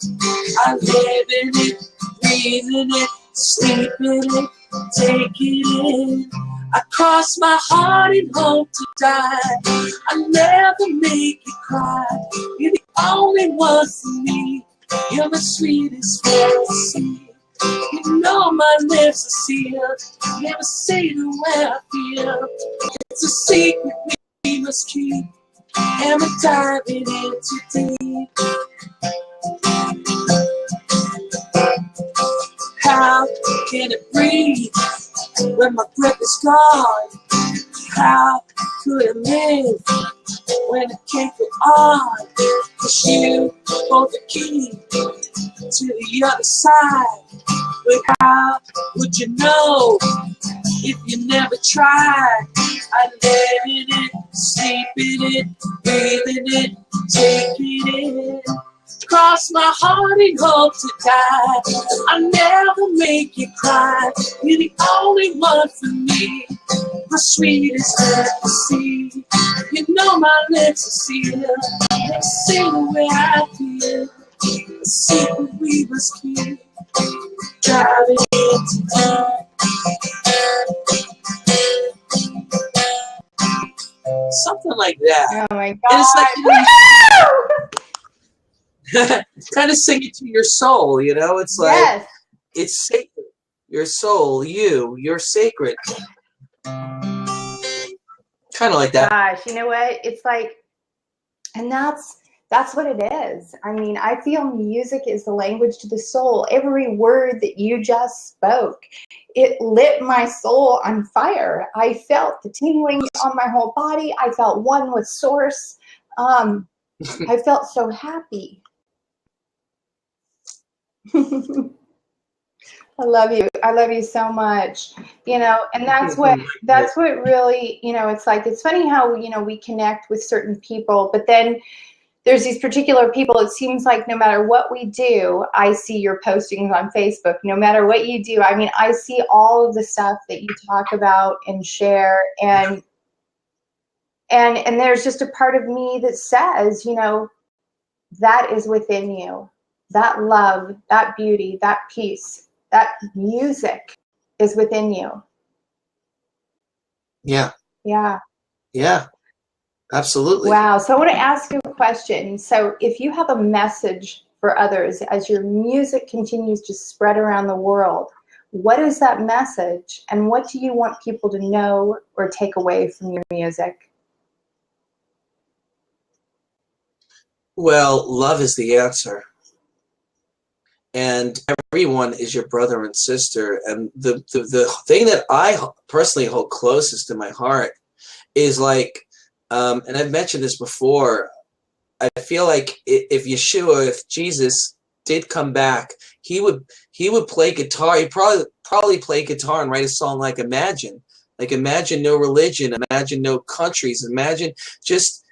I live in it, breathe in it, sleep in it, take it in. I cross my heart and hope to die. I never make you cry. You're the only one for me. You're the sweetest fantasy. You know my lips are sealed. Never say the way I feel. It's a secret we must keep. And we're diving in too deep. How can it breathe when my breath is gone? How could it live when it can't go on? 'Cause you hold the key to the other side. But how would you know if you never tried? I live in it, sleep in it, breathe in it, take it in. Cross my heart and hope to die. I never make you cry. You're the only one for me. My sweetest fantasy. You know my lips are sealed. Never say the way I feel. A secret we must keep. Driving into something like that. Oh my God. And it's like kind of sing it to your soul, you know? It's like, yes. It's sacred. Your soul, you're sacred. Kind of like that. Gosh, you know what? It's like, and that's what it is. I mean, I feel music is the language to the soul. Every word that you just spoke, it lit my soul on fire. I felt the tingling on my whole body. I felt one with Source. I felt so happy. I love you. I love you so much. You know, and that's what really, you know, it's like, it's funny how, you know, we connect with certain people, but then there's these particular people, it seems like no matter what we do, I see your postings on Facebook. No matter what you do, I mean, I see all of the stuff that you talk about and share, and there's just a part of me that says, you know, that is within you. That love, that beauty, that peace, that music is within you. Yeah. Yeah. Yeah. Absolutely. Wow. So I want to ask you a question. So if you have a message for others as your music continues to spread around the world, what is that message, and what do you want people to know or take away from your music? Well, love is the answer. And everyone is your brother and sister. And the thing that I personally hold closest to my heart is like, and I've mentioned this before, I feel like if Yeshua, if Jesus did come back, he would play guitar. He'd probably play guitar and write a song like Imagine. Like Imagine no religion, imagine no countries, imagine just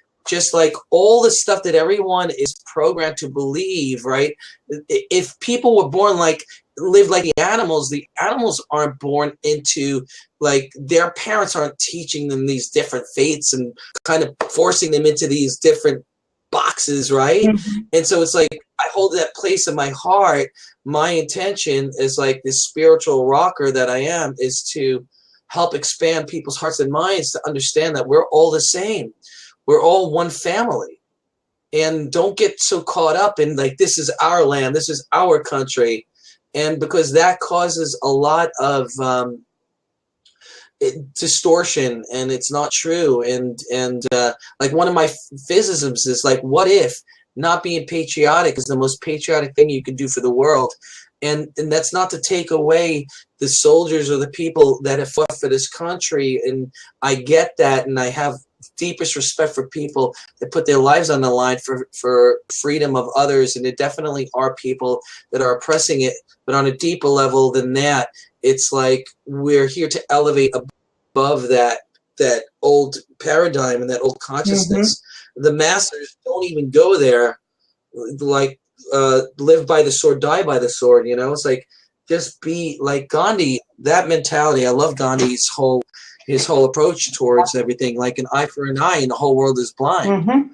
like all the stuff that everyone is programmed to believe, right? If people were born live like the animals aren't born into, like, their parents aren't teaching them these different faiths and kind of forcing them into these different boxes, right? Mm-hmm. And so it's like, I hold that place in my heart. My intention is, like, this spiritual rocker that I am, is to help expand people's hearts and minds to understand that we're all the same. We're all one family. And don't get so caught up in, like, this is our land, this is our country. And because that causes a lot of distortion, and it's not true. And like, one of my physisms is, like, what if not being patriotic is the most patriotic thing you can do for the world? And that's not to take away the soldiers or the people that have fought for this country. And I get that, and I have deepest respect for people that put their lives on the line for freedom of others, and there definitely are people that are oppressing it. But on a deeper level than that, it's like we're here to elevate above that old paradigm and that old consciousness. The masters don't even go there. Like live by the sword, die by the sword. You know, it's like just be like Gandhi. That mentality. I love Gandhi's whole approach towards everything. Like an eye for an eye, and the whole world is blind.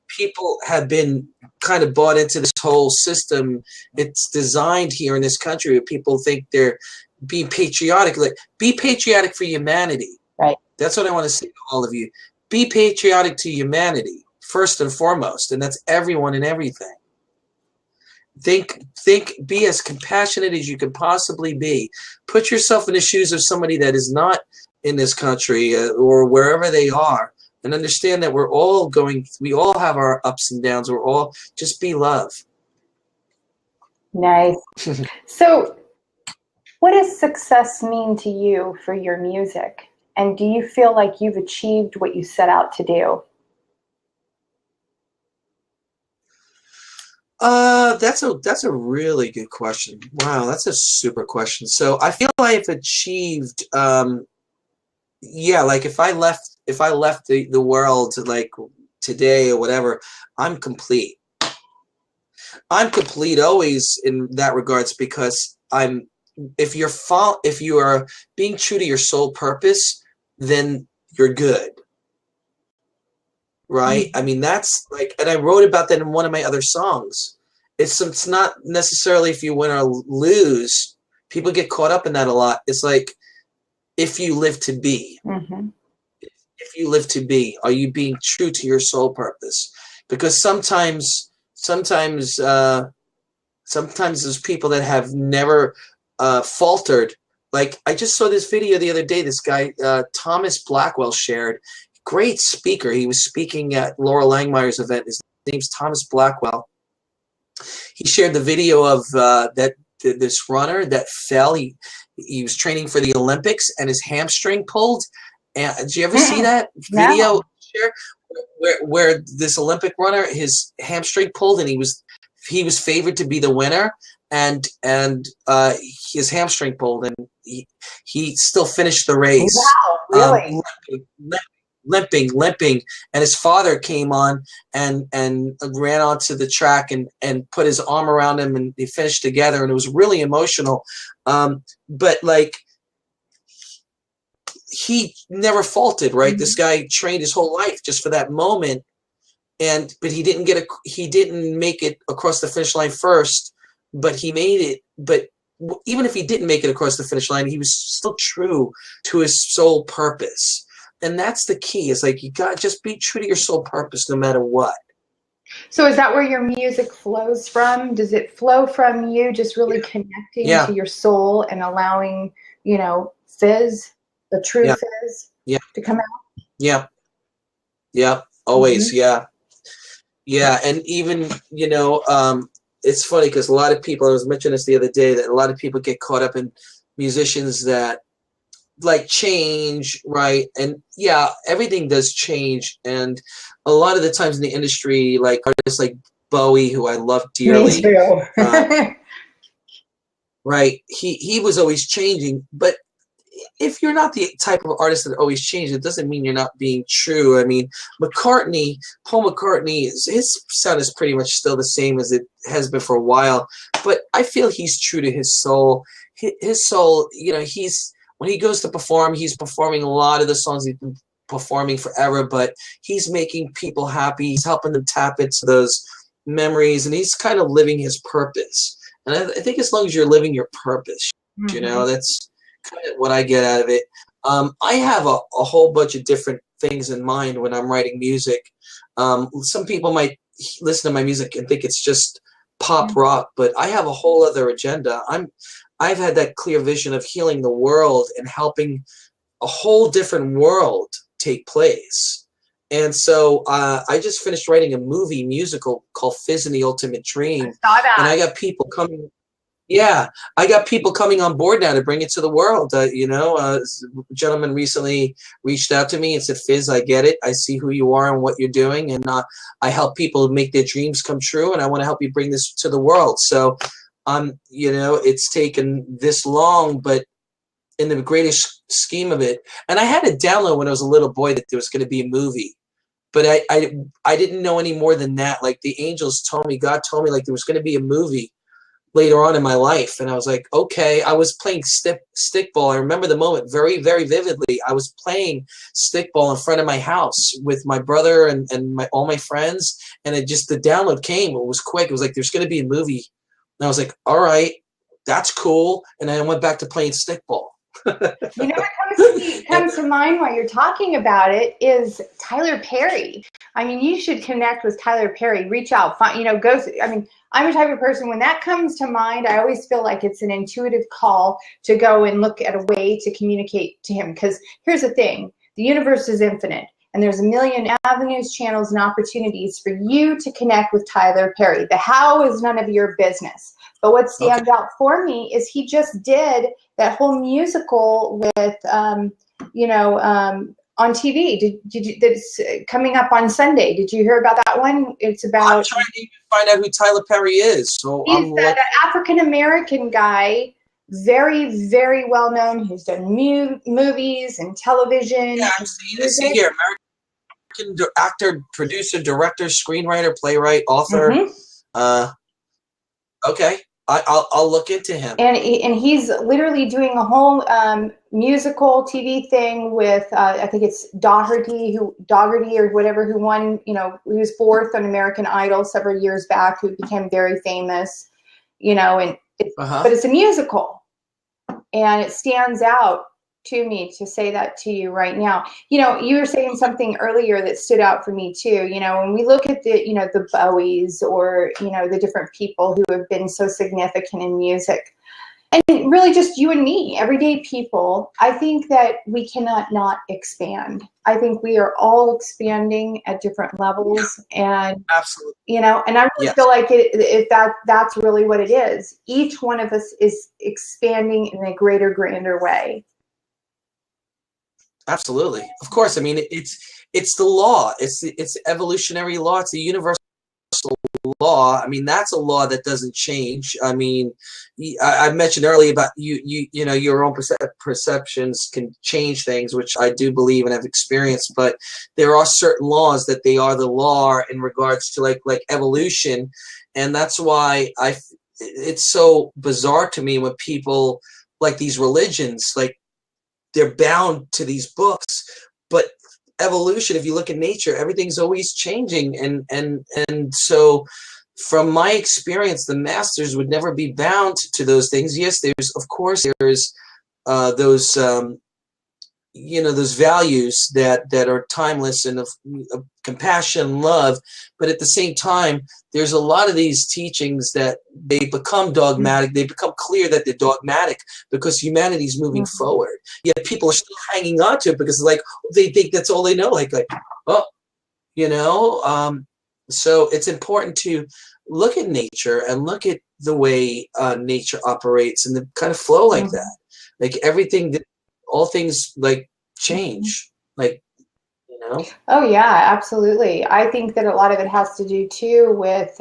People have been kind of bought into this whole system. It's designed here in this country where people think they're being patriotic. Like, be patriotic for humanity. Right. That's what I want to say to all of you. Be patriotic to humanity first and foremost, and that's everyone and everything. Be as compassionate as you can possibly be. Put yourself in the shoes of somebody that is not in this country or wherever they are, and understand that we all have our ups and downs. We're all, just be love. Nice. So what does success mean to you for your music? And do you feel like you've achieved what you set out to do? That's a really good question. Wow, that's a super question. So I feel I've achieved, yeah, like if I left the world like today or whatever, I'm complete. I'm complete always in that regards, because if you are being true to your soul purpose, then you're good. Right? I mean, that's like, and I wrote about that in one of my other songs. It's not necessarily if you win or lose. People get caught up in that a lot. It's like, if you live to be. If you live to be, are you being true to your soul purpose? Because sometimes there's people that have never faltered. Like, I just saw this video the other day. This guy, Thomas Blackwell, shared. Great speaker. He was speaking at Laura Langmeyer's event. His name's Thomas Blackwell. He shared the video of this runner that fell. He was training for the Olympics and his hamstring pulled. And did you ever see that video? No. Where this Olympic runner, his hamstring pulled, and he was favored to be the winner, and his hamstring pulled, and he still finished the race. Wow, really? Limping, and his father came on and ran onto the track and put his arm around him, and they finished together, and it was really emotional. But like, he never faulted, right? This guy trained his whole life just for that moment, but he didn't make it across the finish line first, but he made it. But even if he didn't make it across the finish line, he was still true to his soul purpose. And that's the key. It's like, you got to just be true to your soul purpose no matter what. So is that where your music flows from? Does it flow from you just really connecting to your soul and allowing, Fiz, the true Fiz, to come out? Yeah. Always. Yeah. And even, it's funny because a lot of people, I was mentioning this the other day, that a lot of people get caught up in musicians that like change, right? And yeah, everything does change, and a lot of the times in the industry, like artists like Bowie, who I love dearly, me too. right, he was always changing. But if you're not the type of artist that always changes, it doesn't mean you're not being true. I mean, Paul McCartney, his sound is pretty much still the same as it has been for a while, but I feel he's true to his soul. His soul, when he goes to perform, he's performing a lot of the songs he's been performing forever, but he's making people happy. He's helping them tap into those memories, and he's kind of living his purpose. And I think as long as you're living your purpose, that's kind of what I get out of it. I have a whole bunch of different things in mind when I'm writing music. Some people might listen to my music and think it's just pop rock, but I have a whole other agenda. I've had that clear vision of healing the world and helping a whole different world take place. And so I just finished writing a musical called Fiz and the Ultimate Dream. I saw that. And I got people coming. Yeah, I got people coming on board now to bring it to the world. You know, a gentleman recently reached out to me and said, Fiz, I get it. I see who you are and what you're doing. And I help people make their dreams come true. And I want to help you bring this to the world. So, you know, it's taken this long, but in the greatest scheme of it. And I had a download when I was a little boy that there was going to be a movie. But I didn't know any more than that. Like the angels told me, God told me like there was going to be a movie later on in my life. And I was like, okay. I was playing stickball. I remember the moment very, very vividly. I was playing stickball in front of my house with my brother and all my friends. And it just, the download came. It was quick. It was like, there's going to be a movie. And I was like, all right, that's cool. And I went back to playing stickball. You know what comes to mind while you're talking about it is Tyler Perry. I mean, you should connect with Tyler Perry. Reach out, find, you know, go. I mean, I'm a type of person, when that comes to mind, I always feel like it's an intuitive call to go and look at a way to communicate to him. Because here's the thing, the universe is infinite. And there's a million avenues, channels, and opportunities for you to connect with Tyler Perry. The how is none of your business. But what stands out for me is he just did that whole musical with, you know, on TV. Did you, that's coming up on Sunday. Did you hear about that one? It's about. I'm trying to find out who Tyler Perry is. So he's an African-American guy, very, very well known. He's done movies and television. Yeah, I see here. American actor, producer, director, screenwriter, playwright, author. Okay. I'll look into him. And he's literally doing a whole musical TV thing with I think it's Doherty or whatever, who won, you know, he was 4th on American Idol several years back, who became very famous, you know, and but it's a musical, and it stands out to me to say that to you right now. You know, you were saying something earlier that stood out for me too. You know, when we look at the, you know, the Bowies or, you know, the different people who have been so significant in music, and really just you and me, everyday people, I think that we cannot not expand. I think we are all expanding at different levels, and absolutely, you know, and I really feel like that's really what it is. Each one of us is expanding in a greater, grander way. Absolutely. Of course. I mean, it's the law. It's the evolutionary law. It's the universal law. I mean, that's a law that doesn't change. I mean, I mentioned earlier about you know, your own perceptions can change things, which I do believe and have experienced, but there are certain laws that they are the law in regards to like evolution. And that's why it's so bizarre to me when people like these religions, like, they're bound to these books, but evolution, if you look at nature, everything's always changing. And so from my experience, the masters would never be bound to those things. Yes, of course, there's those, you know, those values that are timeless and of compassion, love, but at the same time, there's a lot of these teachings that they become dogmatic. They become clear that they're dogmatic because humanity's moving forward. Yet people are still hanging on to it because, like, they think that's all they know. Like, oh, you know. So it's important to look at nature and look at the way nature operates and the kind of flow like that. Like everything, all things like change, like, you know. Oh yeah, absolutely. I think that a lot of it has to do too with,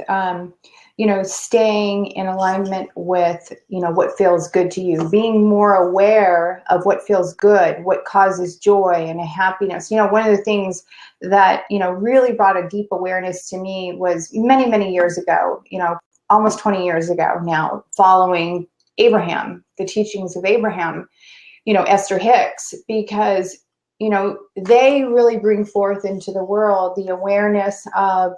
you know, staying in alignment with, you know, what feels good to you, being more aware of what feels good, what causes joy and happiness. You know, one of the things that, you know, really brought a deep awareness to me was many, many years ago, you know, almost 20 years ago now, following Abraham, the teachings of Abraham, you know, Esther Hicks, because, you know, they really bring forth into the world the awareness of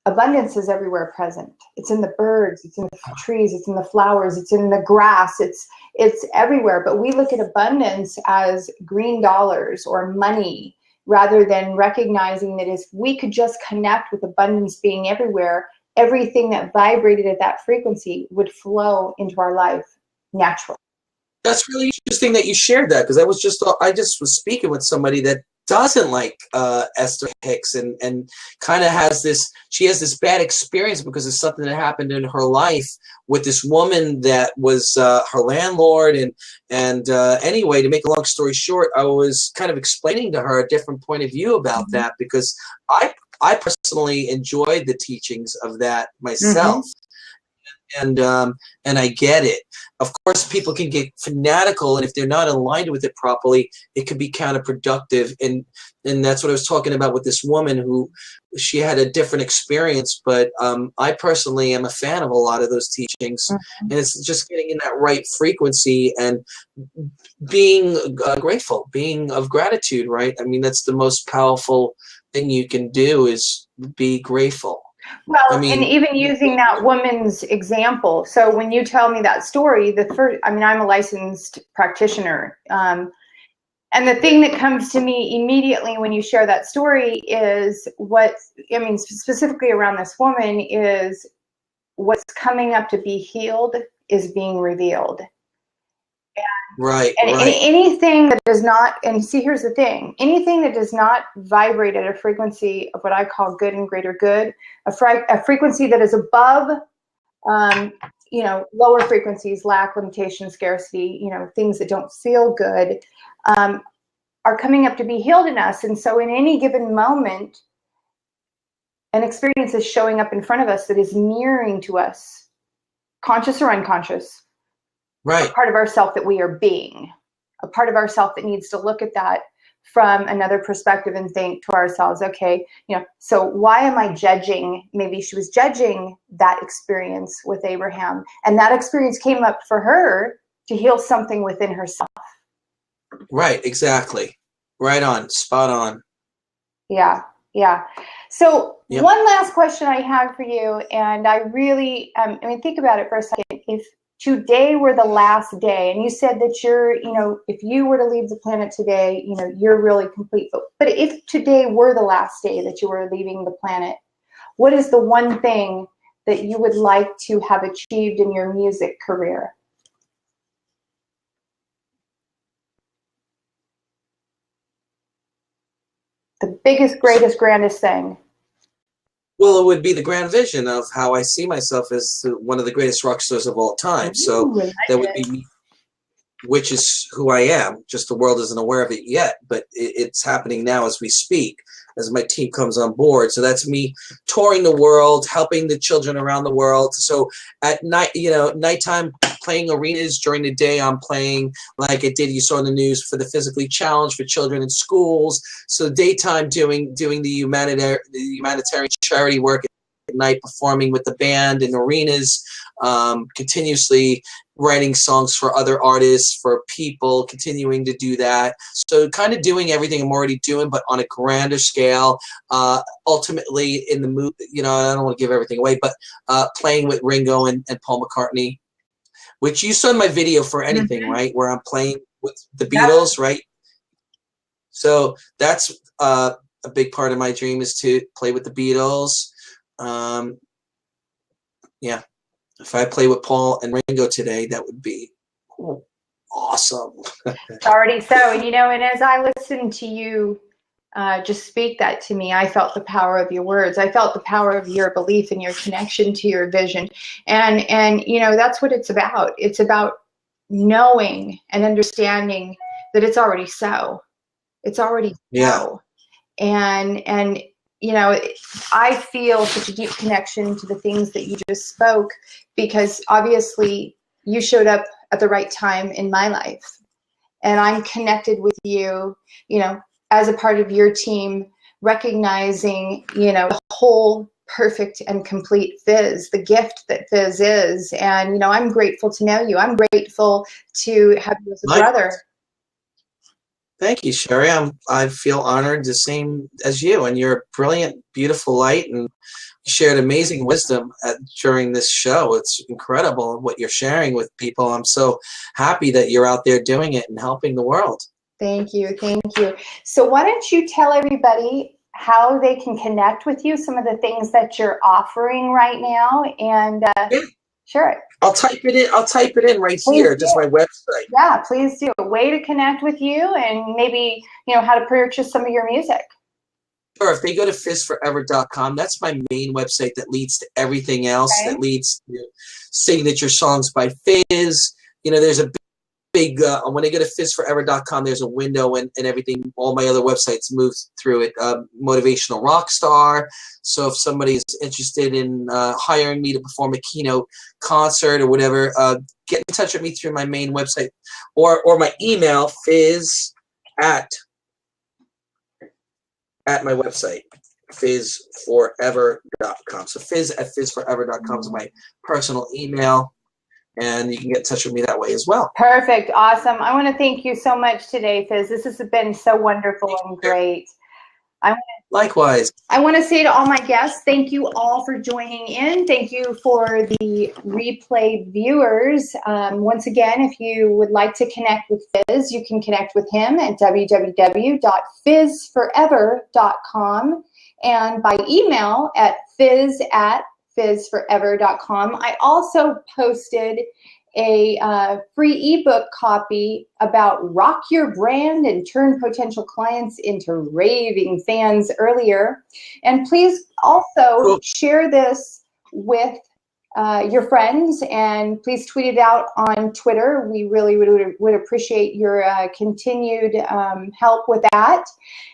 abundance is everywhere present. It's in the birds, it's in the trees, it's in the flowers, it's in the grass, it's everywhere. But we look at abundance as green dollars or money, rather than recognizing that if we could just connect with abundance being everywhere, everything that vibrated at that frequency would flow into our life naturally. That's really interesting that you shared that, because I just was speaking with somebody that doesn't like Esther Hicks, and kind of has this, she has this bad experience because of something that happened in her life with this woman that was her landlord. And anyway, to make a long story short, I was kind of explaining to her a different point of view about that, because I personally enjoyed the teachings of that myself. And I get it. Of course, people can get fanatical, and if they're not aligned with it properly, it could be counterproductive. And that's what I was talking about with this woman, who she had a different experience. But I personally am a fan of a lot of those teachings, and it's just getting in that right frequency and being grateful, being of gratitude. Right? I mean, that's the most powerful thing you can do, is be grateful. Well, I mean, and even using that woman's example. So when you tell me that story, the first, I mean, I'm a licensed practitioner. And the thing that comes to me immediately when you share that story is what, I mean, specifically around this woman, is what's coming up to be healed is being revealed. Right. And anything that does not, and see, here's the thing, anything that does not vibrate at a frequency of what I call good and greater good, a frequency that is above, you know, lower frequencies, lack, limitation, scarcity, you know, things that don't feel good, are coming up to be healed in us. And so in any given moment, an experience is showing up in front of us that is mirroring to us, conscious or unconscious. Right. A part of ourself that we are being, a part of ourself that needs to look at that from another perspective and think to ourselves, okay, you know, so why am I judging? Maybe she was judging that experience with Abraham, and that experience came up for her to heal something within herself. Right, exactly. Right on, spot on. Yeah, yeah. So one last question I have for you, and I really, I mean, think about it for a second. If today were the last day, and you said that you're, you know, if you were to leave the planet today, you know, you're really complete. But if today were the last day that you were leaving the planet, what is the one thing that you would like to have achieved in your music career? The biggest, greatest, grandest thing. Well, it would be the grand vision of how I see myself as one of the greatest rock stars of all time. So that would be me, which is who I am. Just the world isn't aware of it yet, but it's happening now as we speak, as my team comes on board. So that's me touring the world, helping the children around the world. So at night, you know, nighttime, playing arenas. During the day, I'm playing, like I did, you saw in the news, for the physically challenged, for children in schools. So daytime, doing the humanitarian charity work. At night, performing with the band in arenas, continuously writing songs for other artists, for people, continuing to do that. So kind of doing everything I'm already doing, but on a grander scale. Ultimately, in the movie, you know, I don't want to give everything away, but playing with Ringo and Paul McCartney, which you saw in my video for Anything, right? Where I'm playing with the Beatles, right? So that's a big part of my dream, is to play with the Beatles. Yeah, if I play with Paul and Ringo today, that would be awesome. It's already so. And, you know, and as I listened to you just speak that to me, I felt the power of your words. I felt the power of your belief and your connection to your vision. And you know, that's what it's about. It's about knowing and understanding that it's already so. It's already so. And you know, I feel such a deep connection to the things that you just spoke, because obviously you showed up at the right time in my life, and I'm connected with you, you know, as a part of your team, recognizing, you know, the whole perfect and complete Fiz, the gift that Fiz is. And, you know, I'm grateful to know you. I'm grateful to have you as a brother. Thank you, Sherry. I feel honored, the same as you. And you're a brilliant, beautiful light, and you shared amazing wisdom during this show. It's incredible what you're sharing with people. I'm so happy that you're out there doing it and helping the world. Thank you. Thank you. So why don't you tell everybody how they can connect with you, some of the things that you're offering right now, and Share it. I'll type it in. I'll type it in right here, just my website. Yeah, please do. A way to connect with you, and maybe, you know, how to purchase some of your music. Sure. If they go to FizForever.com, that's my main website that leads to everything else. Okay. That leads to signature songs by Fiz. You know, there's a big when they go to FizForever.com, there's a window and everything. All my other websites move through it. Motivational rock star. So if somebody is interested in hiring me to perform a keynote concert or whatever, get in touch with me through my main website or my email, Fiz at my website, FizForever.com. So Fiz at FizForever.com is my personal email, and you can get in touch with me that way as well. Perfect. Awesome. I want to thank you so much today, Fiz. This has been so wonderful and great. Likewise. I want to say to all my guests, thank you all for joining in. Thank you for the replay viewers. Once again, if you would like to connect with Fiz, you can connect with him at www.fizforever.com and by email at fiz@fizforever.com. I also posted a free ebook copy about rock your brand and turn potential clients into raving fans earlier. And please also share this with your friends, and please tweet it out on Twitter. We really would appreciate your continued help with that.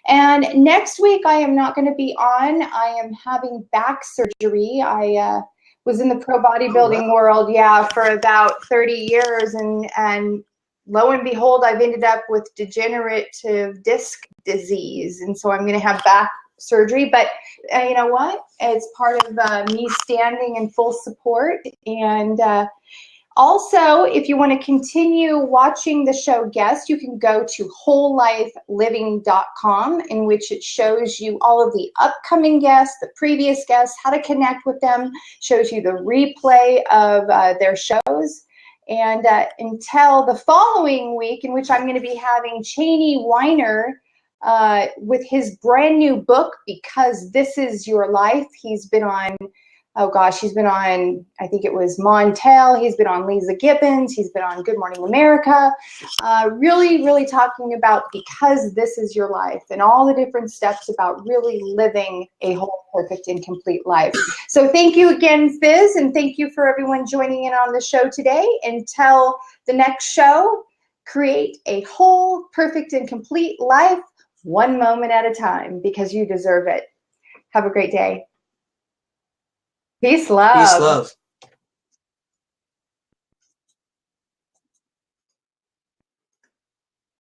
And next week I am not going to be on. I am having back surgery. I was in the pro bodybuilding world, for about 30 years, and lo and behold, I've ended up with degenerative disc disease, and so I'm going to have back surgery. But you know what? It's part of me standing in full support. And also, if you want to continue watching the show guests, you can go to wholelifeliving.com, in which it shows you all of the upcoming guests, the previous guests, how to connect with them, shows you the replay of their shows. And until the following week, in which I'm going to be having Cheney Weiner with his brand new book, Because This Is Your Life. He's been on, he's been on, I think it was Montel. He's been on Lisa Gibbons. He's been on Good Morning America. Really, really talking about because this is your life and all the different steps about really living a whole, perfect, and complete life. So thank you again, Fiz, and thank you for everyone joining in on the show today. Until the next show, create a whole, perfect, and complete life, one moment at a time, because you deserve it. Have a great day. Peace, love. Peace, love.